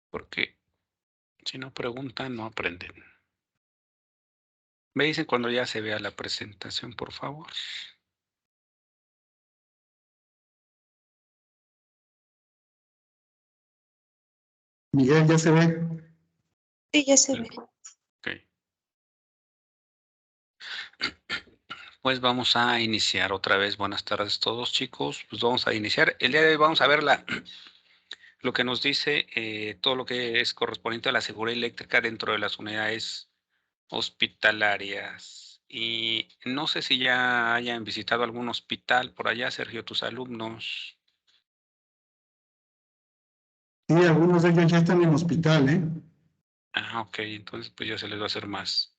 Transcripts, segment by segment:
porque si no preguntan, no aprenden. Me dicen cuando ya se vea la presentación, por favor. Miguel, ¿ya se ve? Sí, ya se ve. Ok. Pues vamos a iniciar otra vez. Buenas tardes a todos, chicos. Pues vamos a iniciar. El día de hoy vamos a ver lo que nos dice todo lo que es correspondiente a la seguridad eléctrica dentro de las unidades hospitalarias. Y no sé si ya hayan visitado algún hospital por allá, Sergio, tus alumnos. Sí, algunos de ellos ya están en hospital, ¿eh? Ah, ok, entonces pues ya se les va a hacer más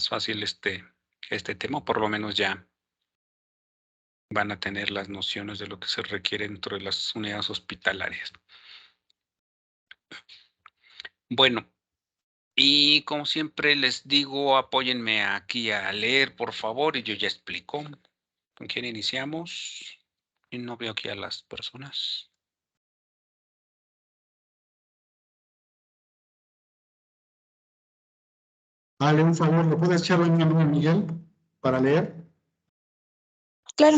fácil este tema, por lo menos ya van a tener las nociones de lo que se requiere dentro de las unidades hospitalarias. Bueno, y como siempre les digo, apóyenme aquí a leer, por favor, y yo ya explico. ¿Con quién iniciamos? Y no veo aquí a las personas. Dale un favor, ¿lo puedes echar la mano a Miguel para leer? Claro.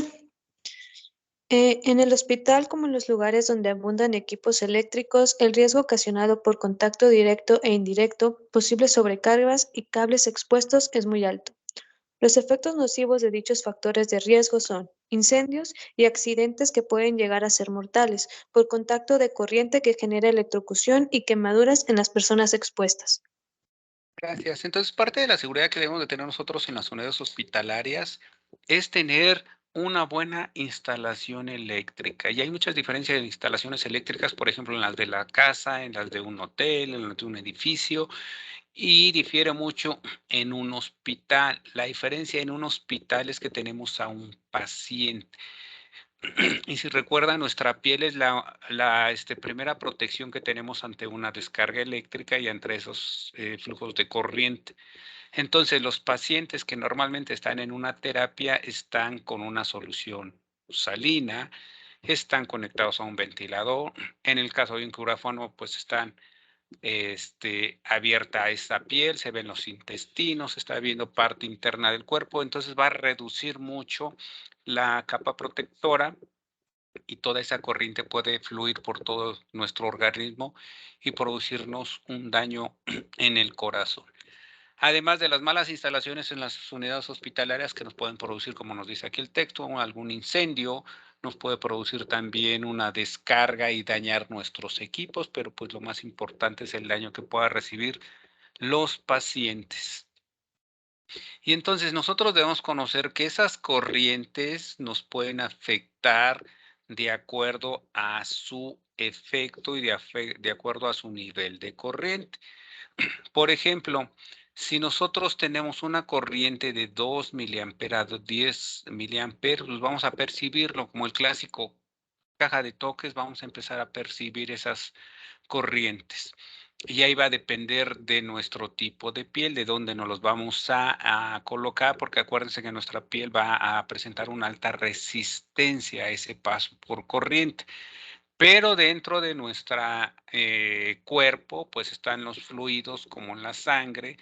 En el hospital, como en los lugares donde abundan equipos eléctricos, el riesgo ocasionado por contacto directo e indirecto, posibles sobrecargas y cables expuestos es muy alto. Los efectos nocivos de dichos factores de riesgo son incendios y accidentes que pueden llegar a ser mortales por contacto de corriente que genera electrocución y quemaduras en las personas expuestas. Gracias. Entonces, parte de la seguridad que debemos de tener nosotros en las unidades hospitalarias es tener una buena instalación eléctrica. Y hay muchas diferencias de instalaciones eléctricas, por ejemplo, en las de la casa, en las de un hotel, en las de un edificio, y difiere mucho en un hospital. La diferencia en un hospital es que tenemos a un paciente. Y si recuerdan, nuestra piel es la primera protección que tenemos ante una descarga eléctrica y ante esos flujos de corriente. Entonces, los pacientes que normalmente están en una terapia están con una solución salina, están conectados a un ventilador. En el caso de un quirófano, pues están abierta esa piel, se ven los intestinos, se está viendo parte interna del cuerpo, entonces va a reducir mucho la capa protectora y toda esa corriente puede fluir por todo nuestro organismo y producirnos un daño en el corazón. Además de las malas instalaciones en las unidades hospitalarias que nos pueden producir, como nos dice aquí el texto, algún incendio, nos puede producir también una descarga y dañar nuestros equipos, pero pues lo más importante es el daño que pueda recibir los pacientes. Y entonces nosotros debemos conocer que esas corrientes nos pueden afectar de acuerdo a su efecto y de acuerdo a su nivel de corriente. Por ejemplo, si nosotros tenemos una corriente de 2 miliamperes a 10 miliamperes, pues vamos a percibirlo como el clásico caja de toques, vamos a empezar a percibir esas corrientes. Y ahí va a depender de nuestro tipo de piel, de dónde nos los vamos a colocar, porque acuérdense que nuestra piel va a presentar una alta resistencia a ese paso por corriente. Pero dentro de nuestro cuerpo, pues están los fluidos como la sangre,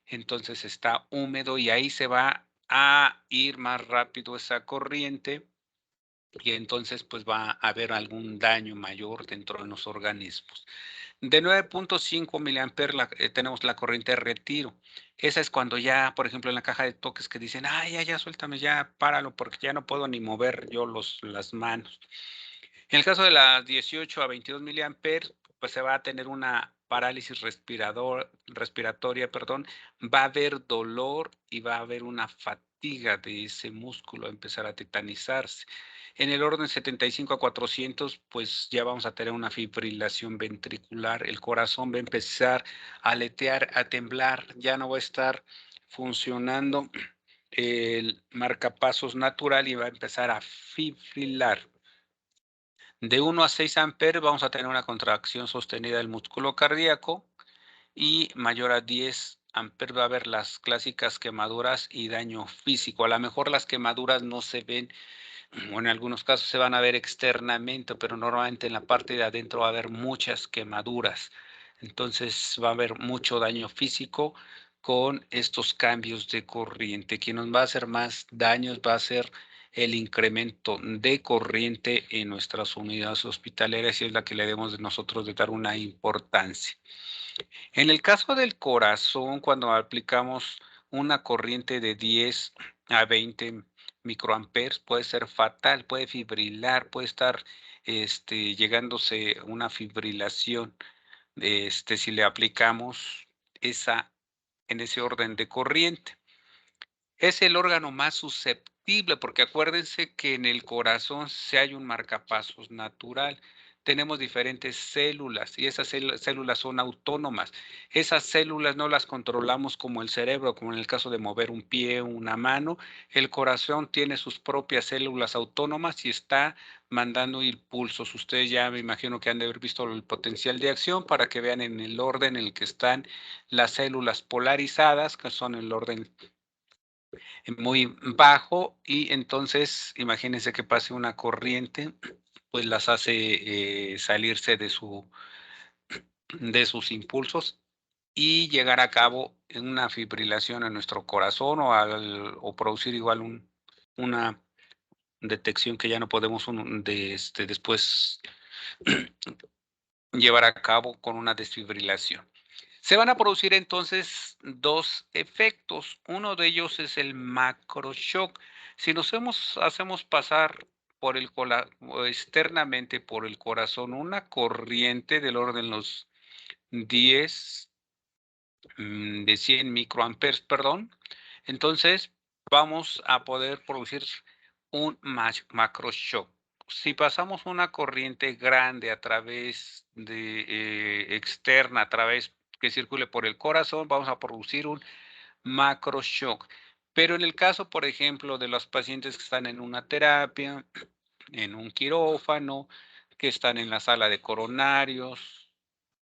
entonces está húmedo y ahí se va a ir más rápido esa corriente y entonces pues va a haber algún daño mayor dentro de los organismos. De 9.5 miliamperes tenemos la corriente de retiro. Esa es cuando ya, por ejemplo, en la caja de toques que dicen, ay, ya, suéltame, ya, páralo, porque ya no puedo ni mover yo las manos. En el caso de las 18 a 22 miliamperes, pues se va a tener una parálisis respiratoria, va a haber dolor y va a haber una fatiga de ese músculo, a empezar a tetanizarse. En el orden 75 a 400, pues ya vamos a tener una fibrilación ventricular, el corazón va a empezar a aletear, a temblar, ya no va a estar funcionando el marcapasos natural y va a empezar a fibrilar. De 1 a 6 amperes vamos a tener una contracción sostenida del músculo cardíaco y mayor a 10 amperes va a haber las clásicas quemaduras y daño físico. A lo mejor las quemaduras no se ven o en algunos casos se van a ver externamente, pero normalmente en la parte de adentro va a haber muchas quemaduras. Entonces va a haber mucho daño físico con estos cambios de corriente. Quien nos va a hacer más daños va a ser el incremento de corriente en nuestras unidades hospitalarias y es la que le debemos de nosotros de dar una importancia. En el caso del corazón, cuando aplicamos una corriente de 10 a 20 microamperes, puede ser fatal, puede fibrilar, puede estar llegándose una fibrilación si le aplicamos en ese orden de corriente. Es el órgano más susceptible, porque acuérdense que en el corazón sí hay un marcapasos natural. Tenemos diferentes células y esas células son autónomas. Esas células no las controlamos como el cerebro, como en el caso de mover un pie o una mano. El corazón tiene sus propias células autónomas y está mandando impulsos. Ustedes ya me imagino que han de haber visto el potencial de acción para que vean en el orden en el que están las células polarizadas, que son el orden muy bajo y entonces imagínense que pase una corriente, pues las hace salirse de sus impulsos y llegar a cabo en una fibrilación en nuestro corazón o producir igual una detección que ya no podemos después llevar a cabo con una desfibrilación. Se van a producir entonces dos efectos. Uno de ellos es el macroshock. Si hacemos pasar o externamente por el corazón una corriente del orden de los 10 de 100 microamperes, perdón, entonces vamos a poder producir un macroshock. Si pasamos una corriente grande a través de externa, que circule por el corazón, vamos a producir un macroshock. Pero en el caso, por ejemplo, de los pacientes que están en una terapia, en un quirófano, que están en la sala de coronarios,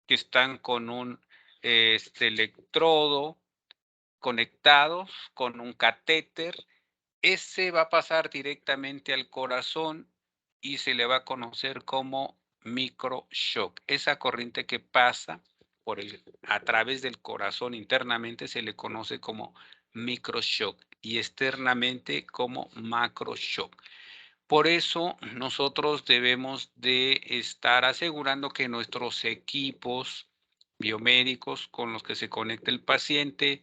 que están con un electrodo conectados con un catéter, ese va a pasar directamente al corazón y se le va a conocer como microshock. Esa corriente que pasa a través del corazón internamente se le conoce como microshock y externamente como macroshock. Por eso nosotros debemos de estar asegurando que nuestros equipos biomédicos con los que se conecte el paciente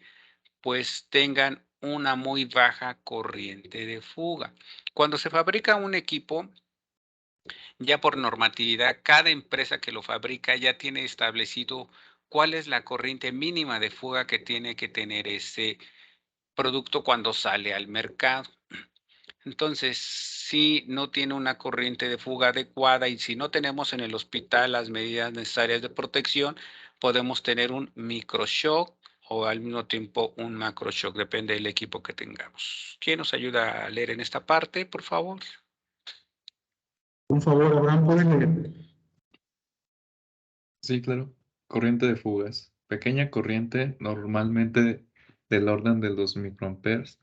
pues tengan una muy baja corriente de fuga. Cuando se fabrica un equipo, ya por normatividad, cada empresa que lo fabrica ya tiene establecido cuál es la corriente mínima de fuga que tiene que tener ese producto cuando sale al mercado. Entonces, si no tiene una corriente de fuga adecuada y si no tenemos en el hospital las medidas necesarias de protección, podemos tener un microshock o al mismo tiempo un macroshock, depende del equipo que tengamos. ¿Quién nos ayuda a leer en esta parte, por favor? Por favor, Abraham, ¿puedes leer? Sí, claro. Corriente de fugas. Pequeña corriente, normalmente del orden de los microamperes,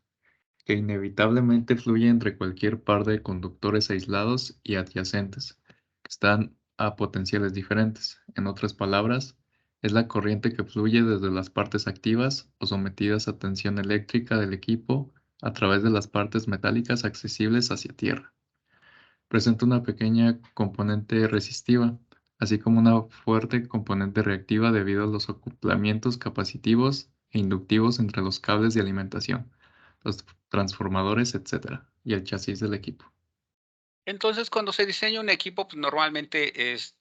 que inevitablemente fluye entre cualquier par de conductores aislados y adyacentes, que están a potenciales diferentes. En otras palabras, es la corriente que fluye desde las partes activas o sometidas a tensión eléctrica del equipo a través de las partes metálicas accesibles hacia tierra. Presenta una pequeña componente resistiva, así como una fuerte componente reactiva debido a los acoplamientos capacitivos e inductivos entre los cables de alimentación, los transformadores, etc., y el chasis del equipo. Entonces, cuando se diseña un equipo, pues normalmente,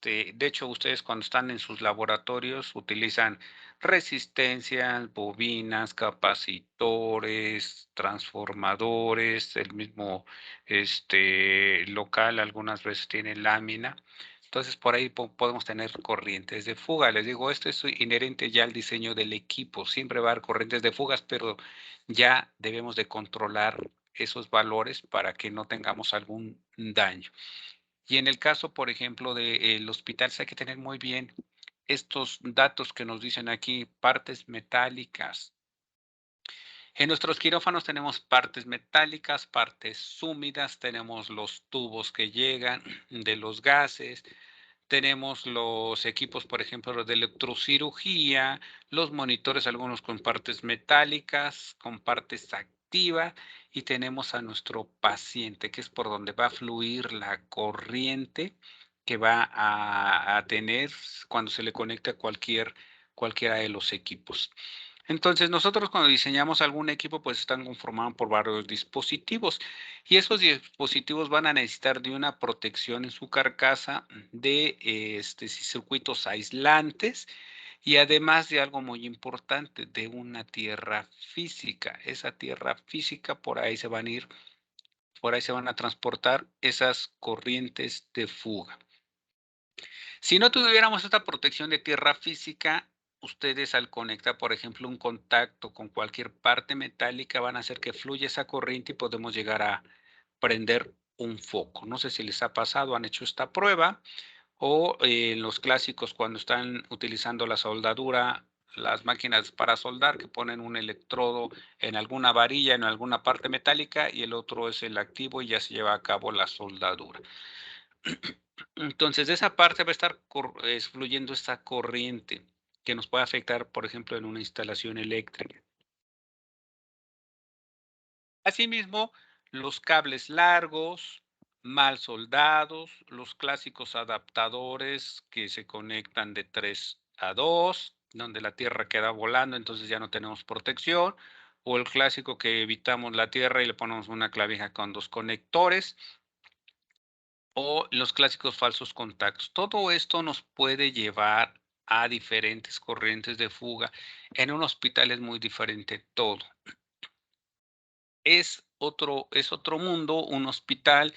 de hecho, ustedes cuando están en sus laboratorios utilizan resistencias, bobinas, capacitores, transformadores, el mismo, local algunas veces tiene lámina. Entonces, por ahí podemos tener corrientes de fuga. Les digo, esto es inherente ya al diseño del equipo. Siempre va a haber corrientes de fugas, pero ya debemos de controlar esos valores para que no tengamos algún daño. Y en el caso, por ejemplo, del hospital, hay que tener muy bien estos datos que nos dicen aquí, partes metálicas En nuestros quirófanos tenemos partes metálicas, partes húmedas, tenemos los tubos que llegan de los gases, tenemos los equipos, por ejemplo, de electrocirugía, los monitores, algunos con partes metálicas, con partes activas, y tenemos a nuestro paciente, que es por donde va a fluir la corriente que va a tener cuando se le conecta cualquiera de los equipos. Entonces, nosotros cuando diseñamos algún equipo, pues están conformados por varios dispositivos y esos dispositivos van a necesitar de una protección en su carcasa de circuitos aislantes y además de algo muy importante, de una tierra física. Esa tierra física por ahí se van a ir, por ahí se van a transportar esas corrientes de fuga. Si no tuviéramos esta protección de tierra física, ustedes al conectar, por ejemplo, un contacto con cualquier parte metálica van a hacer que fluya esa corriente y podemos llegar a prender un foco. No sé si les ha pasado, han hecho esta prueba o los clásicos cuando están utilizando la soldadura, las máquinas para soldar que ponen un electrodo en alguna varilla, en alguna parte metálica y el otro es el activo y ya se lleva a cabo la soldadura. Entonces, de esa parte va a estar fluyendo esta corriente que nos puede afectar, por ejemplo, en una instalación eléctrica. Asimismo, los cables largos, mal soldados, los clásicos adaptadores que se conectan de 3 a 2, donde la tierra queda volando, entonces ya no tenemos protección, o el clásico que evitamos la tierra y le ponemos una clavija con 2 conectores, o los clásicos falsos contactos. Todo esto nos puede llevar a diferentes corrientes de fuga. En un hospital es muy diferente todo. Es otro mundo, un hospital,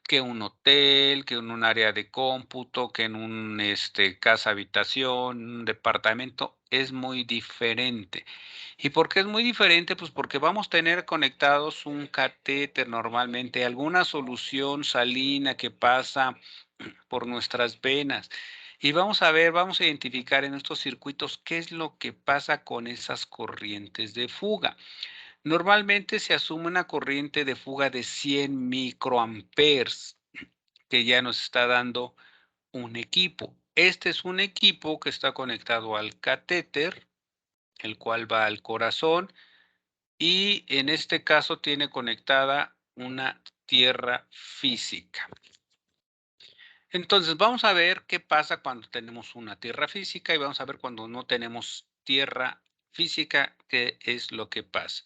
que un hotel, que en un área de cómputo, que en un casa habitación, un departamento, es muy diferente. ¿Y por qué es muy diferente? Pues porque vamos a tener conectados un catéter normalmente, alguna solución salina que pasa por nuestras venas. Y vamos a ver, vamos a identificar en estos circuitos qué es lo que pasa con esas corrientes de fuga. Normalmente se asume una corriente de fuga de 100 microamperes que ya nos está dando un equipo. Este es un equipo que está conectado al catéter, el cual va al corazón y en este caso tiene conectada una tierra física. Entonces vamos a ver qué pasa cuando tenemos una tierra física y vamos a ver cuando no tenemos tierra física, qué es lo que pasa.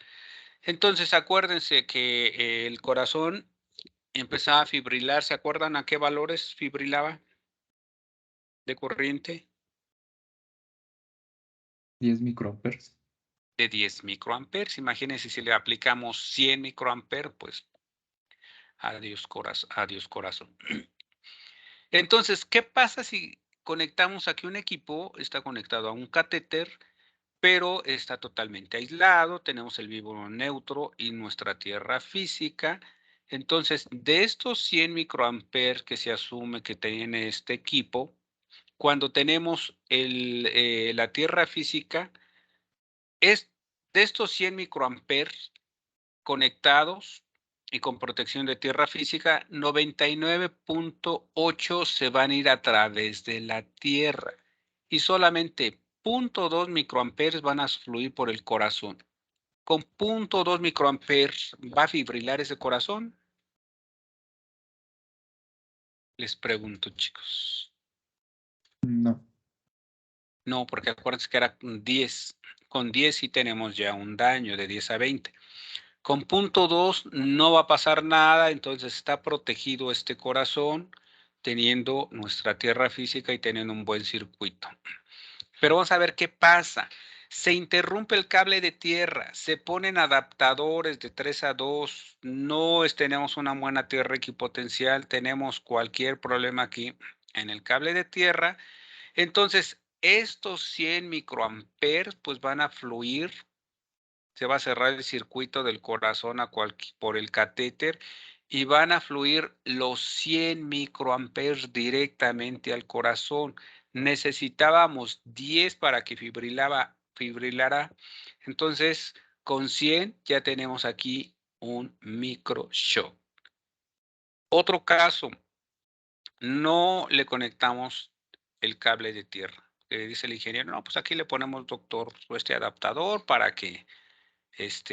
Entonces acuérdense que el corazón empezaba a fibrilar. ¿Se acuerdan a qué valores fibrilaba de corriente? 10 microamperes. De 10 microamperes. Imagínense si le aplicamos 100 microamperes, pues adiós corazón. Entonces, ¿qué pasa si conectamos aquí un equipo? Está conectado a un catéter, pero está totalmente aislado. Tenemos el vibro neutro y nuestra tierra física. Entonces, de estos 100 microamperes que se asume que tiene este equipo, cuando tenemos la tierra física, es de estos 100 microamperes conectados y con protección de tierra física, 99.8 se van a ir a través de la tierra y solamente 0.2 microamperes van a fluir por el corazón. Con 0.2 microamperes va a fibrilar ese corazón. Les pregunto, chicos. No. No, porque acuérdense que era 10. Con 10 sí tenemos ya un daño de 10 a 20. Con 0.2 no va a pasar nada, entonces está protegido este corazón teniendo nuestra tierra física y teniendo un buen circuito. Pero vamos a ver qué pasa. Se interrumpe el cable de tierra, se ponen adaptadores de 3 a 2, no tenemos una buena tierra equipotencial, tenemos cualquier problema aquí en el cable de tierra. Entonces, estos 100 microamperes pues van a fluir, se va a cerrar el circuito del corazón por el catéter y van a fluir los 100 microamperes directamente al corazón. Necesitábamos 10 para que fibrilara. Entonces, Con 100 ya tenemos aquí un microshock. Otro caso, no le conectamos el cable de tierra. Dice el ingeniero, no, pues aquí le ponemos, doctor, este adaptador para que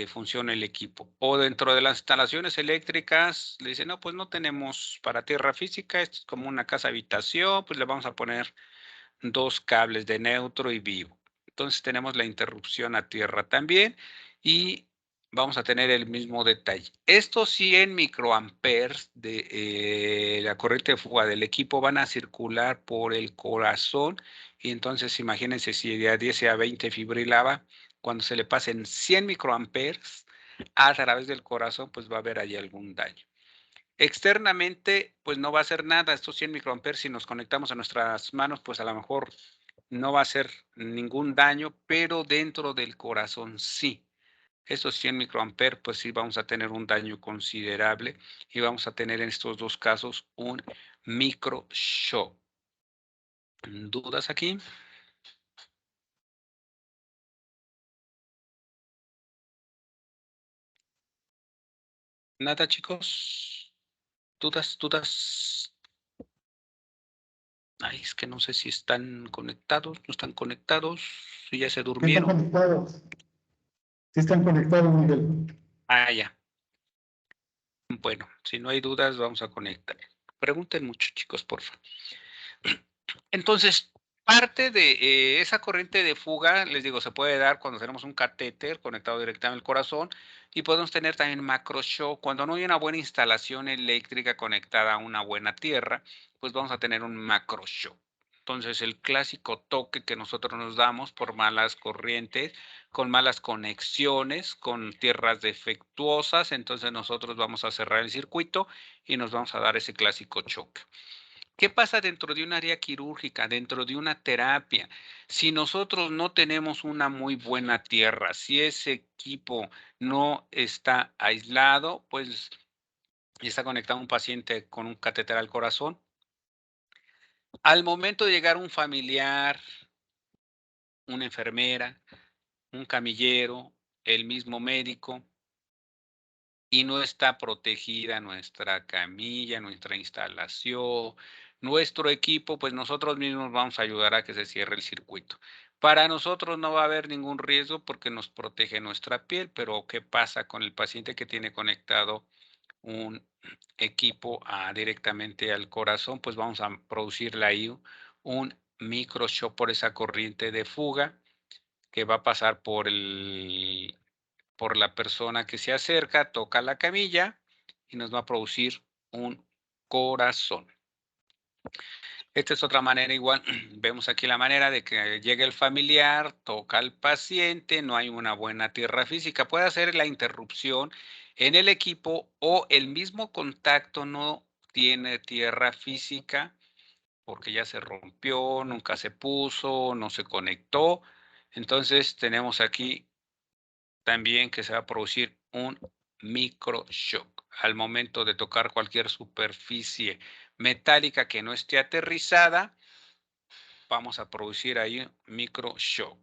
funcione el equipo. O dentro de las instalaciones eléctricas, le dicen, no, pues no tenemos para tierra física, esto es como una casa habitación, pues le vamos a poner 2 cables de neutro y vivo. Entonces tenemos la interrupción a tierra también y vamos a tener el mismo detalle. Estos 100 microamperes de la corriente de fuga del equipo van a circular por el corazón y entonces imagínense si de a 10 a 20 fibrilaba, cuando se le pasen 100 microamperes a través del corazón, pues va a haber ahí algún daño. Externamente, pues no va a hacer nada. Estos 100 microamperes, si nos conectamos a nuestras manos, pues a lo mejor no va a hacer ningún daño, pero dentro del corazón sí. Estos 100 microamperes, pues sí vamos a tener un daño considerable y vamos a tener en estos dos casos un microshock. ¿Dudas aquí? ¿Nada, chicos? ¿Dudas? Ay, es que no sé si están conectados, no están conectados, si ya se Están durmieron. conectados. Sí están conectados, Miguel. Ah, ya. Bueno, si no hay dudas, vamos a conectar. Pregunten mucho, chicos, por favor. Entonces, parte de esa corriente de fuga, les digo, se puede dar cuando tenemos un catéter conectado directamente al corazón y podemos tener también macroshock. Cuando no hay una buena instalación eléctrica conectada a una buena tierra, pues vamos a tener un macroshock. Entonces, el clásico toque que nosotros nos damos por malas corrientes, con malas conexiones, con tierras defectuosas, entonces nosotros vamos a cerrar el circuito y nos vamos a dar ese clásico choque. ¿Qué pasa dentro de un área quirúrgica, dentro de una terapia? Si nosotros no tenemos una muy buena tierra, si ese equipo no está aislado, pues está conectado un paciente con un catéter al corazón. Al momento de llegar un familiar, una enfermera, un camillero, el mismo médico, y no está protegida nuestra camilla, nuestra instalación, nuestro equipo, pues nosotros mismos vamos a ayudar a que se cierre el circuito. Para nosotros no va a haber ningún riesgo porque nos protege nuestra piel, pero ¿qué pasa con el paciente que tiene conectado un equipo directamente al corazón? Pues vamos a producirle ahí un microshock por esa corriente de fuga que va a pasar por la persona que se acerca, toca la camilla y nos va a producir un corazón. Esta es otra manera igual, vemos aquí la manera de que llegue el familiar, toca al paciente, no hay una buena tierra física, puede hacer la interrupción en el equipo o el mismo contacto no tiene tierra física porque ya se rompió, nunca se puso, no se conectó. Entonces tenemos aquí también que se va a producir un microshock al momento de tocar cualquier superficie metálica que no esté aterrizada. Vamos a producir ahí un microshock.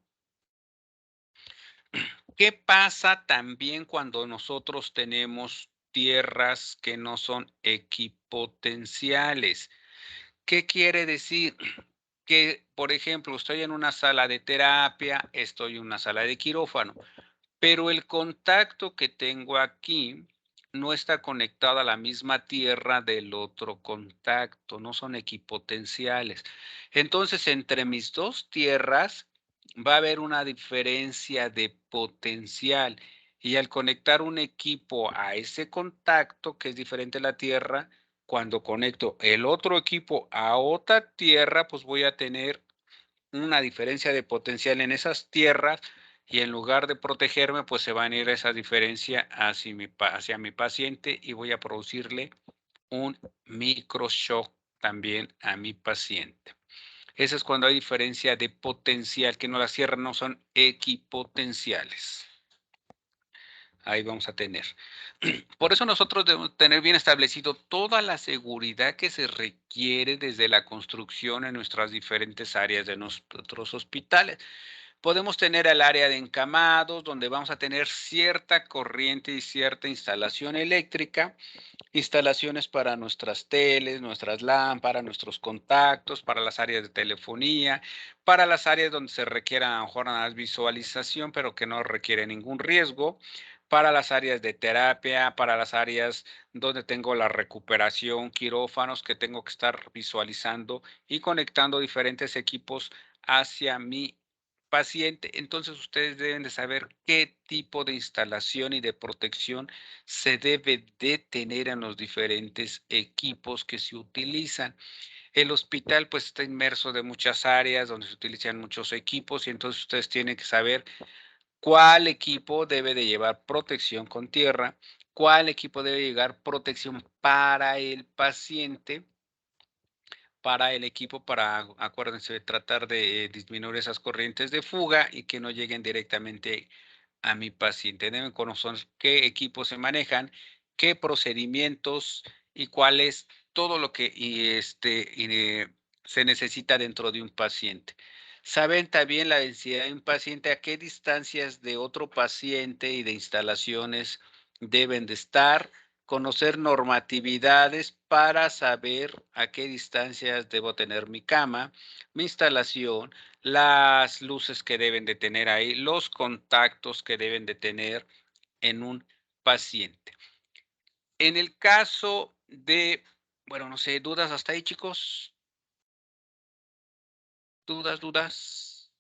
¿Qué pasa también cuando nosotros tenemos tierras que no son equipotenciales? ¿Qué quiere decir? Que, por ejemplo, estoy en una sala de terapia, estoy en una sala de quirófano, pero el contacto que tengo aquí no está conectado a la misma tierra del otro contacto, no son equipotenciales. Entonces, entre mis dos tierras va a haber una diferencia de potencial y al conectar un equipo a ese contacto, que es diferente a la tierra, cuando conecto el otro equipo a otra tierra, pues voy a tener una diferencia de potencial en esas tierras y en lugar de protegerme, pues se va a ir esa diferencia hacia mi paciente y voy a producirle un microshock también a mi paciente. Eso es cuando hay diferencia de potencial, que no las tierras no son equipotenciales. Ahí vamos a tener. Por eso nosotros debemos tener bien establecido toda la seguridad que se requiere desde la construcción en nuestras diferentes áreas de nuestros hospitales. Podemos tener el área de encamados, donde vamos a tener cierta corriente y cierta instalación eléctrica, instalaciones para nuestras teles, nuestras lámparas, nuestros contactos, para las áreas de telefonía, para las áreas donde se requiera a lo mejor nada más visualización, pero que no requiere ningún riesgo, para las áreas de terapia, para las áreas donde tengo la recuperación, quirófanos, que tengo que estar visualizando y conectando diferentes equipos hacia mi paciente. Entonces ustedes deben de saber qué tipo de instalación y de protección se debe de tener en los diferentes equipos que se utilizan. El hospital pues está inmerso de muchas áreas donde se utilizan muchos equipos y entonces ustedes tienen que saber cuál equipo debe de llevar protección con tierra, cuál equipo debe llevar protección para el paciente, para el equipo, para, acuérdense, tratar de disminuir esas corrientes de fuga y que no lleguen directamente a mi paciente. Deben conocer qué equipos se manejan, qué procedimientos y cuál es todo lo que se necesita dentro de un paciente. Saben también la densidad de un paciente, a qué distancias de otro paciente y de instalaciones deben de estar, conocer normatividades para saber a qué distancias debo tener mi cama, mi instalación, las luces que deben de tener ahí, los contactos que deben de tener en un paciente. En el caso de, bueno, no sé, dudas hasta ahí, chicos. Dudas.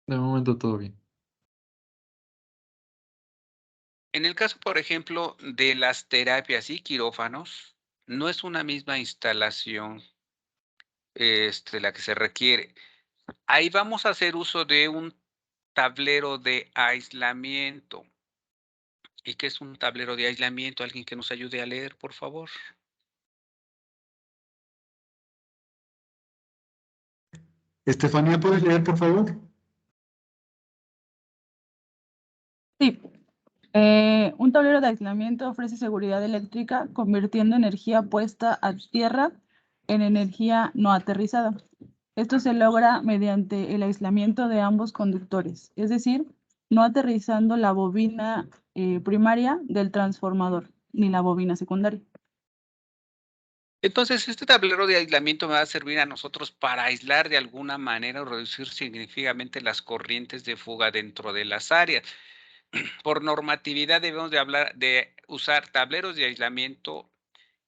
De momento todo bien. En el caso, por ejemplo, de las terapias y quirófanos, no es una misma instalación la que se requiere. Ahí vamos a hacer uso de un tablero de aislamiento. ¿Y qué es un tablero de aislamiento? ¿Alguien que nos ayude a leer, por favor? Estefanía, ¿puedes leer, por favor? Sí. Un tablero de aislamiento ofrece seguridad eléctrica, convirtiendo energía puesta a tierra en energía no aterrizada. Esto se logra mediante el aislamiento de ambos conductores, es decir, no aterrizando la bobina primaria del transformador, ni la bobina secundaria. Entonces, este tablero de aislamiento me va a servir a nosotros para aislar de alguna manera o reducir significativamente las corrientes de fuga dentro de las áreas. Por normatividad debemos de usar tableros de aislamiento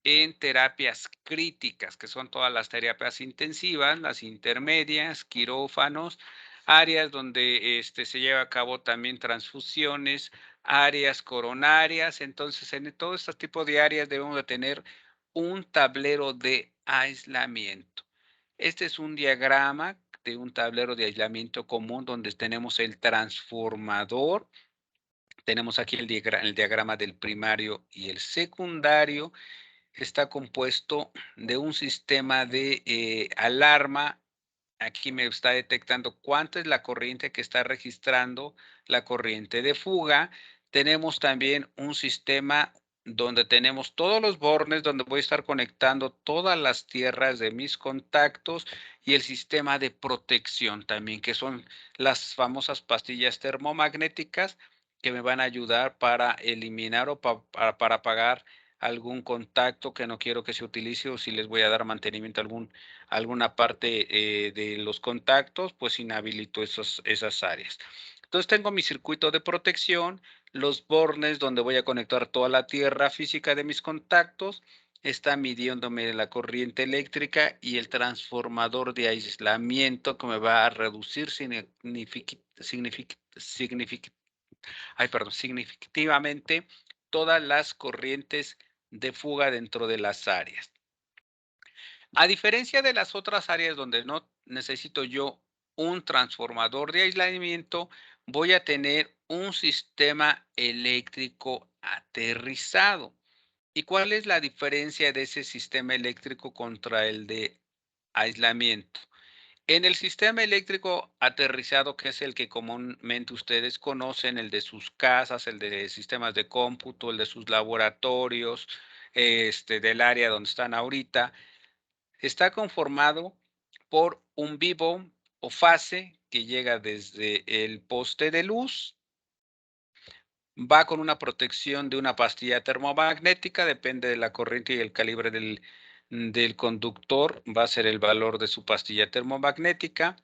en terapias críticas, que son todas las terapias intensivas, las intermedias, quirófanos, áreas donde se lleva a cabo también transfusiones, áreas coronarias. Entonces, en todo este tipo de áreas debemos de tener un tablero de aislamiento. Este es un diagrama de un tablero de aislamiento común donde tenemos el transformador. Tenemos aquí el diagrama del primario y el secundario. Está compuesto de un sistema de alarma. Aquí me está detectando cuánto es la corriente que está registrando la corriente de fuga. Tenemos también un sistema donde tenemos todos los bornes, donde voy a estar conectando todas las tierras de mis contactos y el sistema de protección también, que son las famosas pastillas termomagnéticas que me van a ayudar para eliminar o para apagar algún contacto que no quiero que se utilice o si les voy a dar mantenimiento a alguna parte de los contactos, pues inhabilito esas áreas. Entonces tengo mi circuito de protección, los bornes donde voy a conectar toda la tierra física de mis contactos, está midiéndome la corriente eléctrica y el transformador de aislamiento que me va a reducir significativamente todas las corrientes de fuga dentro de las áreas. A diferencia de las otras áreas donde no necesito yo un transformador de aislamiento, voy a tener un sistema eléctrico aterrizado. ¿Y cuál es la diferencia de ese sistema eléctrico contra el de aislamiento? En el sistema eléctrico aterrizado, que es el que comúnmente ustedes conocen, el de sus casas, el de sistemas de cómputo, el de sus laboratorios, del área donde están ahorita, está conformado por un vivo, o fase que llega desde el poste de luz. Va con una protección de una pastilla termomagnética, depende de la corriente y el calibre del conductor, va a ser el valor de su pastilla termomagnética.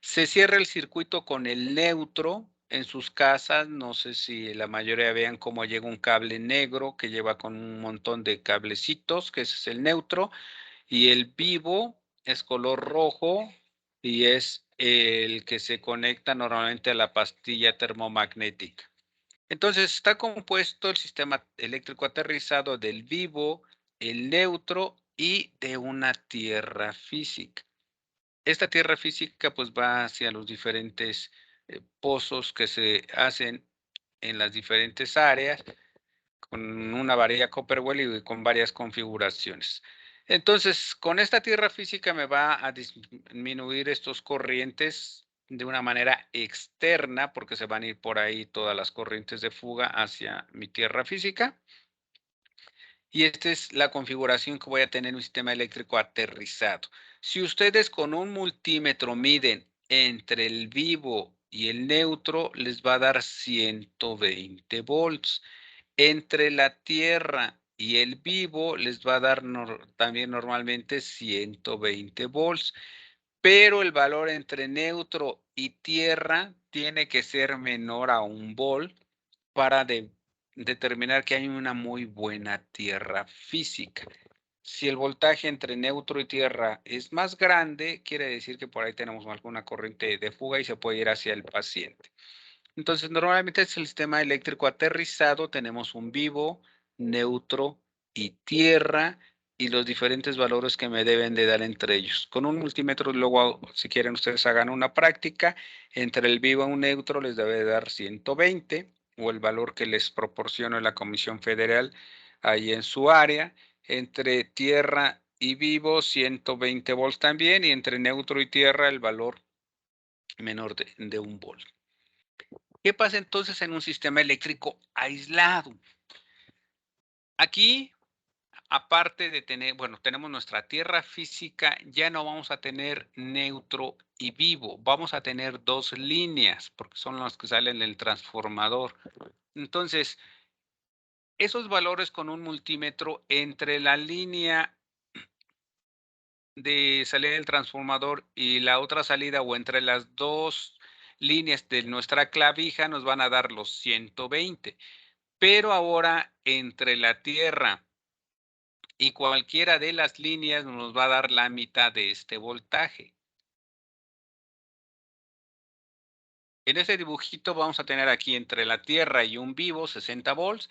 Se cierra el circuito con el neutro. En sus casas, no sé si la mayoría vean cómo llega un cable negro que lleva con un montón de cablecitos, que ese es el neutro, y el vivo es color rojo y es el que se conecta normalmente a la pastilla termomagnética. Entonces está compuesto el sistema eléctrico aterrizado del vivo, el neutro y de una tierra física. Esta tierra física pues va hacia los diferentes pozos que se hacen en las diferentes áreas con una varilla Copperwell y con varias configuraciones. Entonces, con esta tierra física me va a disminuir estos corrientes de una manera externa, porque se van a ir por ahí todas las corrientes de fuga hacia mi tierra física. Y esta es la configuración que voy a tener en un sistema eléctrico aterrizado. Si ustedes con un multímetro miden entre el vivo y el neutro, les va a dar 120 volts. Entre la tierra y el vivo les va a dar también normalmente 120 volts, pero el valor entre neutro y tierra tiene que ser menor a 1 volt para determinar que hay una muy buena tierra física. Si el voltaje entre neutro y tierra es más grande, quiere decir que por ahí tenemos alguna corriente de fuga y se puede ir hacia el paciente. Entonces, normalmente es el sistema eléctrico aterrizado, tenemos un vivo, neutro y tierra y los diferentes valores que me deben de dar entre ellos. Con un multímetro, luego, si quieren ustedes hagan una práctica, entre el vivo y un neutro les debe dar 120 o el valor que les proporciona la Comisión Federal ahí en su área. Entre tierra y vivo, 120 volts también, y entre neutro y tierra el valor menor de 1 volt. ¿Qué pasa entonces en un sistema eléctrico aislado? Aquí, aparte de tener, bueno, tenemos nuestra tierra física, ya no vamos a tener neutro y vivo, vamos a tener dos líneas, porque son las que salen del transformador. Entonces, esos valores con un multímetro entre la línea de salida del transformador y la otra salida o entre las dos líneas de nuestra clavija nos van a dar los 120. Pero ahora entre la tierra y cualquiera de las líneas nos va a dar la mitad de este voltaje. En este dibujito vamos a tener aquí entre la tierra y un vivo 60 volts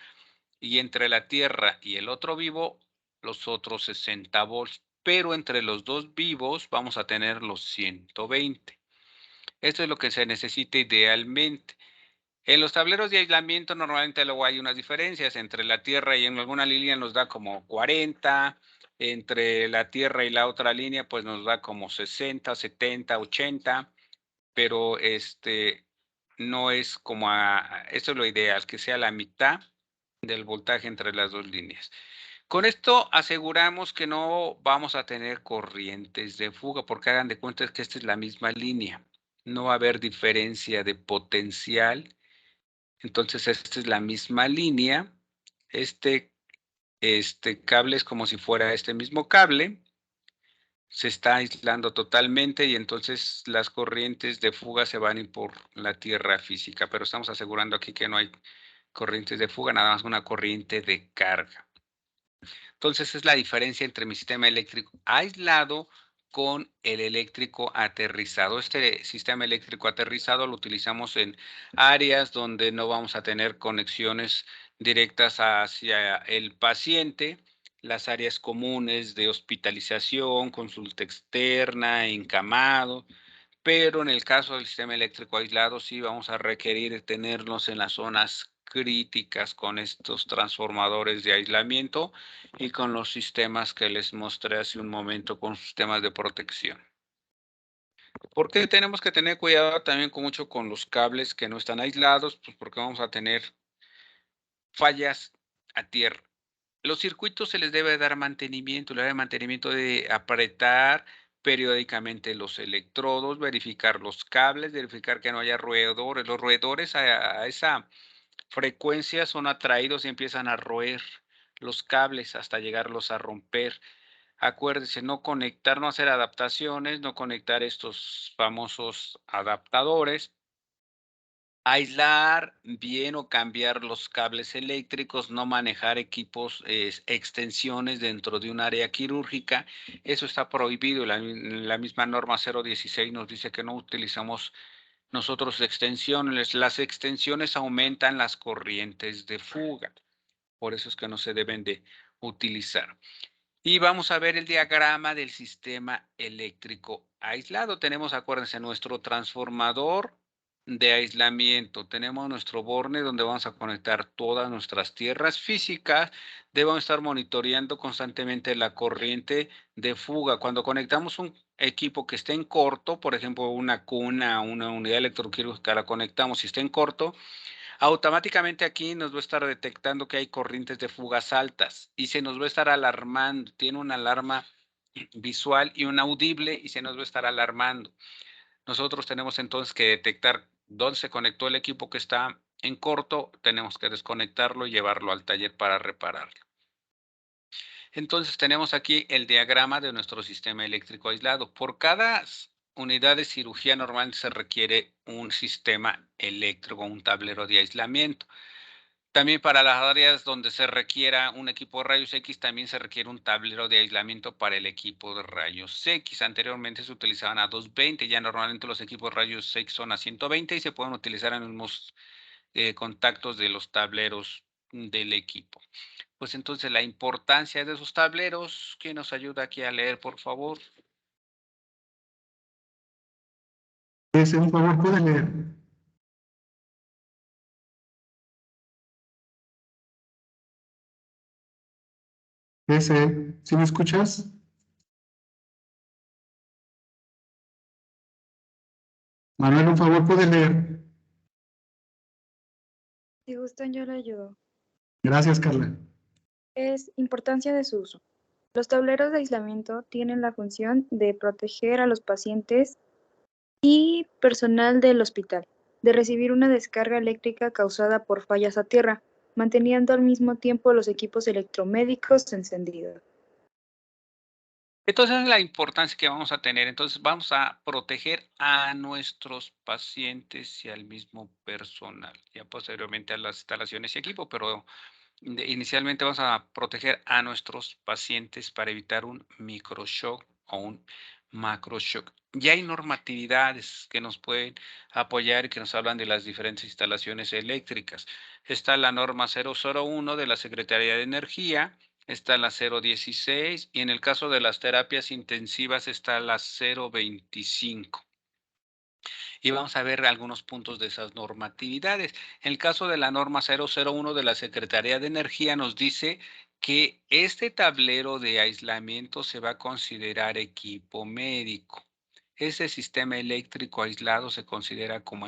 y entre la tierra y el otro vivo los otros 60 volts. Pero entre los dos vivos vamos a tener los 120. Esto es lo que se necesita idealmente. En los tableros de aislamiento normalmente luego hay unas diferencias entre la tierra y en alguna línea nos da como 40, entre la tierra y la otra línea pues nos da como 60, 70, 80, pero no es como esto es lo ideal, que sea la mitad del voltaje entre las dos líneas. Con esto aseguramos que no vamos a tener corrientes de fuga, porque hagan de cuenta que esta es la misma línea. No va a haber diferencia de potencial. Entonces, esta es la misma línea. Este cable es como si fuera este mismo cable. Se está aislando totalmente y entonces las corrientes de fuga se van a ir por la tierra física. Pero estamos asegurando aquí que no hay corrientes de fuga, nada más una corriente de carga. Entonces, es la diferencia entre mi sistema eléctrico aislado con el eléctrico aterrizado. Este sistema eléctrico aterrizado lo utilizamos en áreas donde no vamos a tener conexiones directas hacia el paciente, las áreas comunes de hospitalización, consulta externa, encamado, pero en el caso del sistema eléctrico aislado sí vamos a requerir tenerlos en las zonas críticas con estos transformadores de aislamiento y con los sistemas que les mostré hace un momento con sistemas de protección. ¿Por qué tenemos que tener cuidado también mucho con los cables que no están aislados? Pues porque vamos a tener fallas a tierra. Los circuitos se les debe dar mantenimiento, le debe mantenimiento de apretar, periódicamente los electrodos, verificar los cables, verificar que no haya roedores. Los roedores a esa frecuencia son atraídos y empiezan a roer los cables hasta llegarlos a romper. Acuérdense, no conectar, no hacer adaptaciones, no conectar estos famosos adaptadores. Aislar bien o cambiar los cables eléctricos, no manejar equipos, extensiones dentro de un área quirúrgica. Eso está prohibido. La misma norma 016 nos dice que no utilizamos nosotros extensiones. Las extensiones aumentan las corrientes de fuga. Por eso es que no se deben de utilizar. Y vamos a ver el diagrama del sistema eléctrico aislado. Tenemos, acuérdense, nuestro transformador de aislamiento. Tenemos nuestro borne donde vamos a conectar todas nuestras tierras físicas. Debemos estar monitoreando constantemente la corriente de fuga. Cuando conectamos un equipo que esté en corto, por ejemplo, una cuna, una unidad electroquirúrgica, la conectamos y está en corto, automáticamente aquí nos va a estar detectando que hay corrientes de fugas altas y se nos va a estar alarmando. Tiene una alarma visual y una audible y se nos va a estar alarmando. Nosotros tenemos entonces que detectar dónde se conectó el equipo que está en corto. Tenemos que desconectarlo y llevarlo al taller para repararlo. Entonces tenemos aquí el diagrama de nuestro sistema eléctrico aislado. Por cada unidad de cirugía normal se requiere un sistema eléctrico, un tablero de aislamiento. También para las áreas donde se requiera un equipo de rayos X, también se requiere un tablero de aislamiento para el equipo de rayos X. Anteriormente se utilizaban a 220, ya normalmente los equipos de rayos X son a 120 y se pueden utilizar en los mismos contactos de los tableros del equipo. Pues entonces la importancia de esos tableros, ¿quién nos ayuda aquí a leer, por favor? Ese, un favor, puede leer. Ese, ¿sí me escuchas? Manuel, un favor, puede leer. Si gustan, yo le ayudo. Gracias, Carla. Es importancia de su uso. Los tableros de aislamiento tienen la función de proteger a los pacientes y personal del hospital de recibir una descarga eléctrica causada por fallas a tierra, manteniendo al mismo tiempo los equipos electromédicos encendidos. Entonces, la importancia que vamos a tener, entonces vamos a proteger a nuestros pacientes y al mismo personal, ya posteriormente a las instalaciones y equipo, pero inicialmente vamos a proteger a nuestros pacientes para evitar un microshock o un macroshock. Ya hay normatividades que nos pueden apoyar y que nos hablan de las diferentes instalaciones eléctricas. Está la norma 001 de la Secretaría de Energía, está la 016 y en el caso de las terapias intensivas está la 025. Y vamos a ver algunos puntos de esas normatividades. En el caso de la norma 001 de la Secretaría de Energía nos dice que este tablero de aislamiento se va a considerar equipo médico. Ese sistema eléctrico aislado se considera como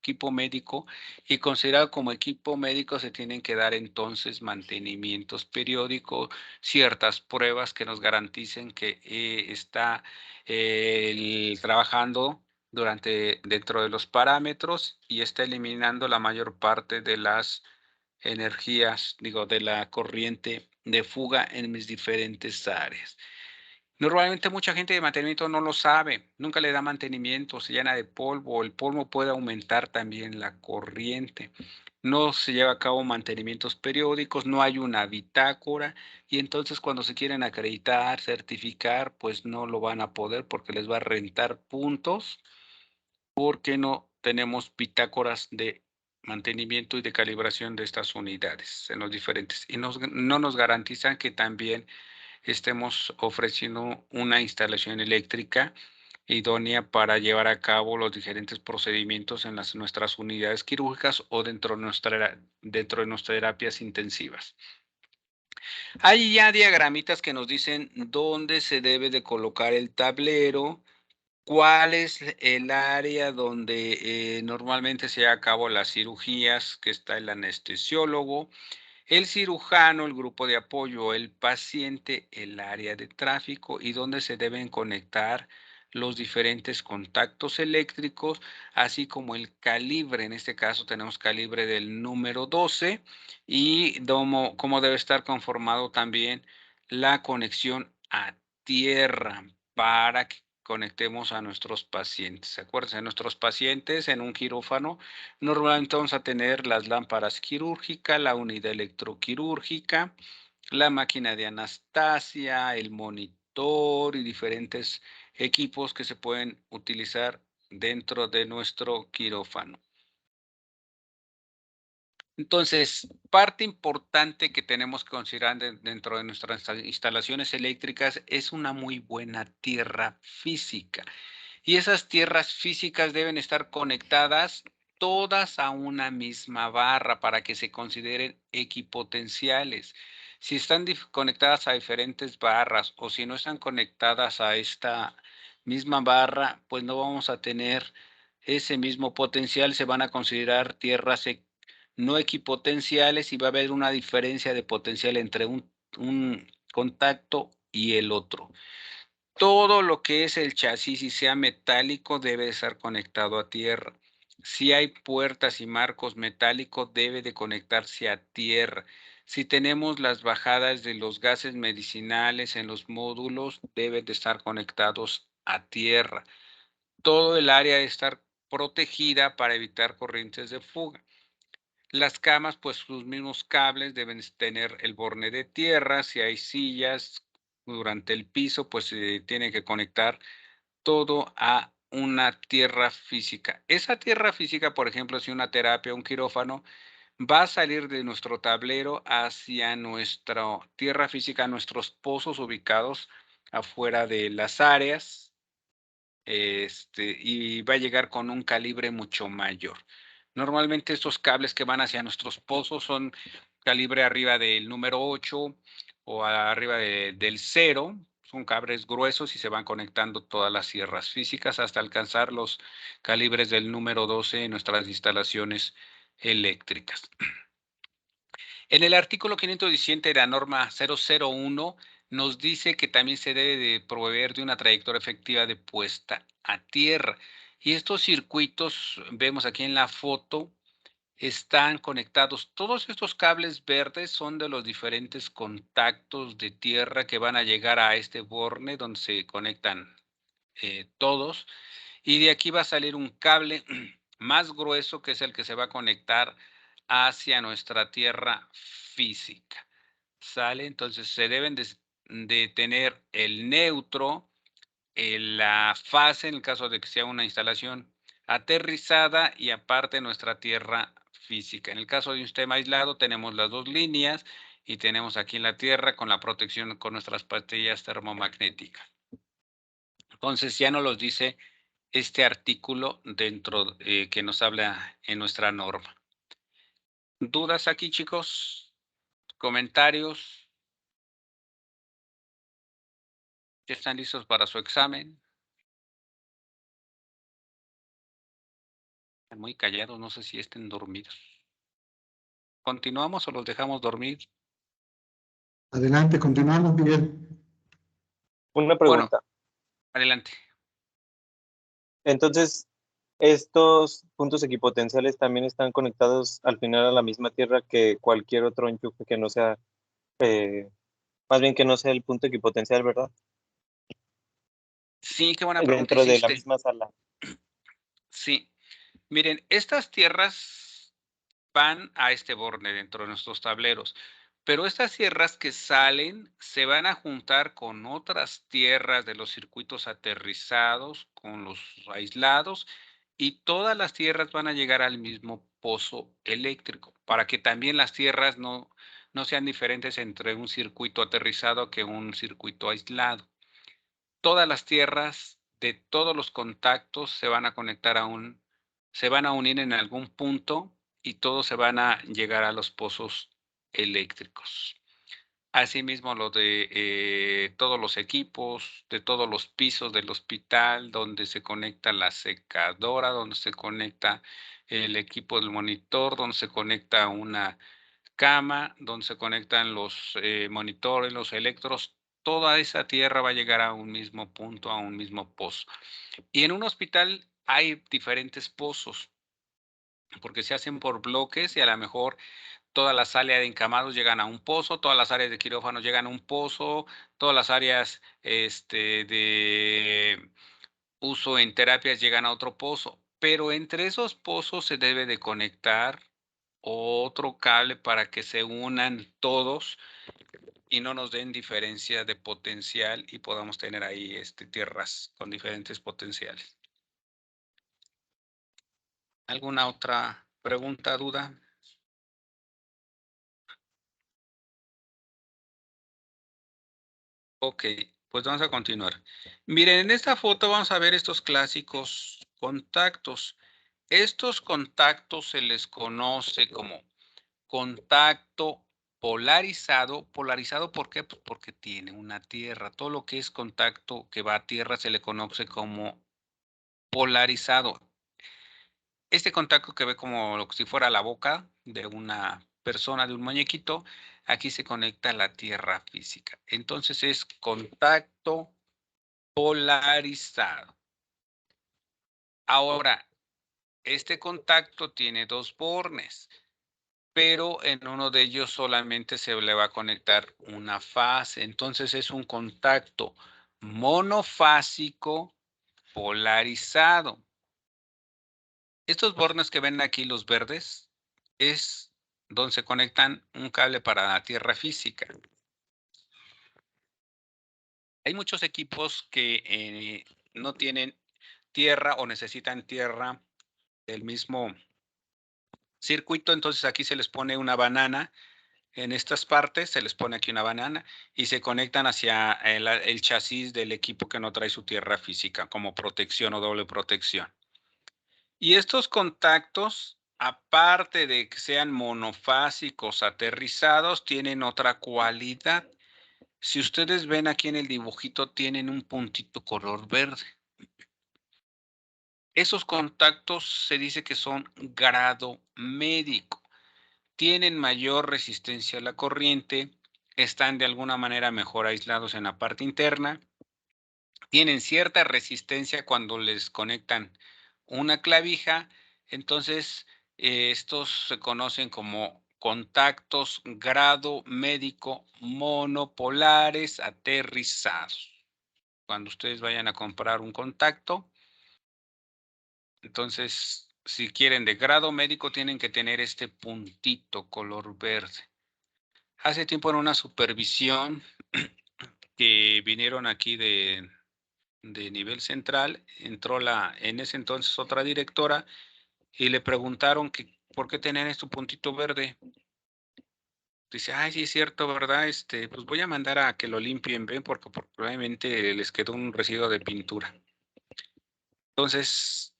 equipo médico y considerado como equipo médico se tienen que dar entonces mantenimientos periódicos, ciertas pruebas que nos garanticen que está trabajando dentro de los parámetros y está eliminando la mayor parte de las energías, de la corriente de fuga en mis diferentes áreas. Normalmente mucha gente de mantenimiento no lo sabe, nunca le da mantenimiento, se llena de polvo, el polvo puede aumentar también la corriente. No se lleva a cabo mantenimientos periódicos, no hay una bitácora y entonces cuando se quieren acreditar, certificar, pues no lo van a poder porque les va a rentar puntos porque no tenemos bitácoras de mantenimiento y de calibración de estas unidades en los diferentes. Y no nos garantizan que también estemos ofreciendo una instalación eléctrica idónea para llevar a cabo los diferentes procedimientos en nuestras unidades quirúrgicas o dentro de nuestras terapias intensivas. Hay ya diagramitas que nos dicen dónde se debe de colocar el tablero, cuál es el área donde normalmente se lleva a cabo las cirugías, que está el anestesiólogo, El cirujano, el grupo de apoyo, el paciente, el área de tráfico y donde se deben conectar los diferentes contactos eléctricos, así como el calibre. En este caso tenemos calibre del número 12 y cómo debe estar conformado también la conexión a tierra para que conectemos a nuestros pacientes. Acuérdense, nuestros pacientes en un quirófano normalmente vamos a tener las lámparas quirúrgicas, la unidad electroquirúrgica, la máquina de anastasia, el monitor y diferentes equipos que se pueden utilizar dentro de nuestro quirófano. Entonces, parte importante que tenemos que considerar dentro de nuestras instalaciones eléctricas es una muy buena tierra física. Y esas tierras físicas deben estar conectadas todas a una misma barra para que se consideren equipotenciales. Si están conectadas a diferentes barras o si no están conectadas a esta misma barra, pues no vamos a tener ese mismo potencial. Se van a considerar tierras no equipotenciales y va a haber una diferencia de potencial entre un contacto y el otro. Todo lo que es el chasis y sea metálico debe estar conectado a tierra. Si hay puertas y marcos metálicos, debe de conectarse a tierra. Si tenemos las bajadas de los gases medicinales en los módulos, deben de estar conectados a tierra. Todo el área debe estar protegida para evitar corrientes de fuga. Las camas, pues sus mismos cables deben tener el borne de tierra. Si hay sillas durante el piso, pues se tiene que conectar todo a una tierra física. Esa tierra física, por ejemplo, si una terapia, un quirófano, va a salir de nuestro tablero hacia nuestra tierra física, nuestros pozos ubicados afuera de las áreas, y va a llegar con un calibre mucho mayor. Normalmente estos cables que van hacia nuestros pozos son calibre arriba del número 8 o arriba del 0. Son cables gruesos y se van conectando todas las sierras físicas hasta alcanzar los calibres del número 12 en nuestras instalaciones eléctricas. En el artículo 517 de la norma 001 nos dice que también se debe de proveer de una trayectoria efectiva de puesta a tierra. Y estos circuitos, vemos aquí en la foto, están conectados. Todos estos cables verdes son de los diferentes contactos de tierra que van a llegar a este borne donde se conectan todos. Y de aquí va a salir un cable más grueso que es el que se va a conectar hacia nuestra tierra física. ¿Sale? Entonces se deben de tener el neutro, la fase en el caso de que sea una instalación aterrizada y aparte nuestra tierra física. En el caso de un sistema aislado tenemos las dos líneas y tenemos aquí en la tierra con la protección con nuestras pastillas termomagnéticas. Entonces ya nos los dice este artículo dentro que nos habla en nuestra norma. ¿Dudas aquí, chicos? ¿Comentarios? ¿Ya están listos para su examen? Están muy callados, no sé si estén dormidos. ¿Continuamos o los dejamos dormir? Adelante, continuamos, Miguel. Una pregunta. Bueno, adelante. Entonces, ¿estos puntos equipotenciales también están conectados al final a la misma tierra que cualquier otro enchufe que no sea, más bien que no sea el punto equipotencial, ¿verdad? Sí, qué buena pregunta Dentro de la hiciste. misma sala. Sí, miren, estas tierras van a este borne dentro de nuestros tableros, pero estas tierras que salen se van a juntar con otras tierras de los circuitos aterrizados, con los aislados, y todas las tierras van a llegar al mismo pozo eléctrico, para que también las tierras no sean diferentes entre un circuito aterrizado que un circuito aislado. Todas las tierras de todos los contactos se van a conectar se van a unir en algún punto y todos se van a llegar a los pozos eléctricos. Asimismo, lo de todos los equipos, de todos los pisos del hospital, donde se conecta la secadora, donde se conecta el equipo del monitor, donde se conecta una cama, donde se conectan los monitores, los electros, toda esa tierra va a llegar a un mismo punto, a un mismo pozo. Y en un hospital hay diferentes pozos, porque se hacen por bloques y a lo mejor todas las áreas de encamados llegan a un pozo, todas las áreas de quirófano llegan a un pozo, todas las áreas de uso en terapias llegan a otro pozo, pero entre esos pozos se debe de conectar otro cable para que se unan todos y no nos den diferencia de potencial y podamos tener ahí tierras con diferentes potenciales. ¿Alguna otra pregunta, duda? Ok, pues vamos a continuar. Miren, en esta foto vamos a ver estos clásicos contactos. Estos contactos se les conoce como contacto polarizado. ¿Polarizado por qué? Pues porque tiene una tierra. Todo lo que es contacto que va a tierra se le conoce como polarizado. Este contacto que ve como lo que si fuera la boca de una persona, de un muñequito, aquí se conecta a la tierra física. Entonces es contacto polarizado. Ahora, este contacto tiene dos bornes, pero en uno de ellos solamente se le va a conectar una fase. Entonces es un contacto monofásico polarizado. Estos bornes que ven aquí, los verdes, es donde se conectan un cable para la tierra física. Hay muchos equipos que no tienen tierra o necesitan tierra del mismo circuito, entonces aquí se les pone una banana. En estas partes se les pone aquí una banana y se conectan hacia el chasis del equipo que no trae su tierra física como protección o doble protección. Y estos contactos, aparte de que sean monofásicos aterrizados, tienen otra cualidad. Si ustedes ven aquí en el dibujito, tienen un puntito color verde. Esos contactos se dice que son grado médico. Tienen mayor resistencia a la corriente, están de alguna manera mejor aislados en la parte interna, tienen cierta resistencia cuando les conectan una clavija, entonces estos se conocen como contactos grado médico monopolares aterrizados. Cuando ustedes vayan a comprar un contacto, entonces si quieren de grado médico tienen que tener este puntito color verde. Hace tiempo en una supervisión que vinieron aquí de nivel central, entró en ese entonces otra directora y le preguntaron que por qué tenían este puntito verde. Dice, ay, sí es cierto, ¿verdad? Pues voy a mandar a que lo limpien, ven, porque probablemente les quedó un residuo de pintura. Entonces,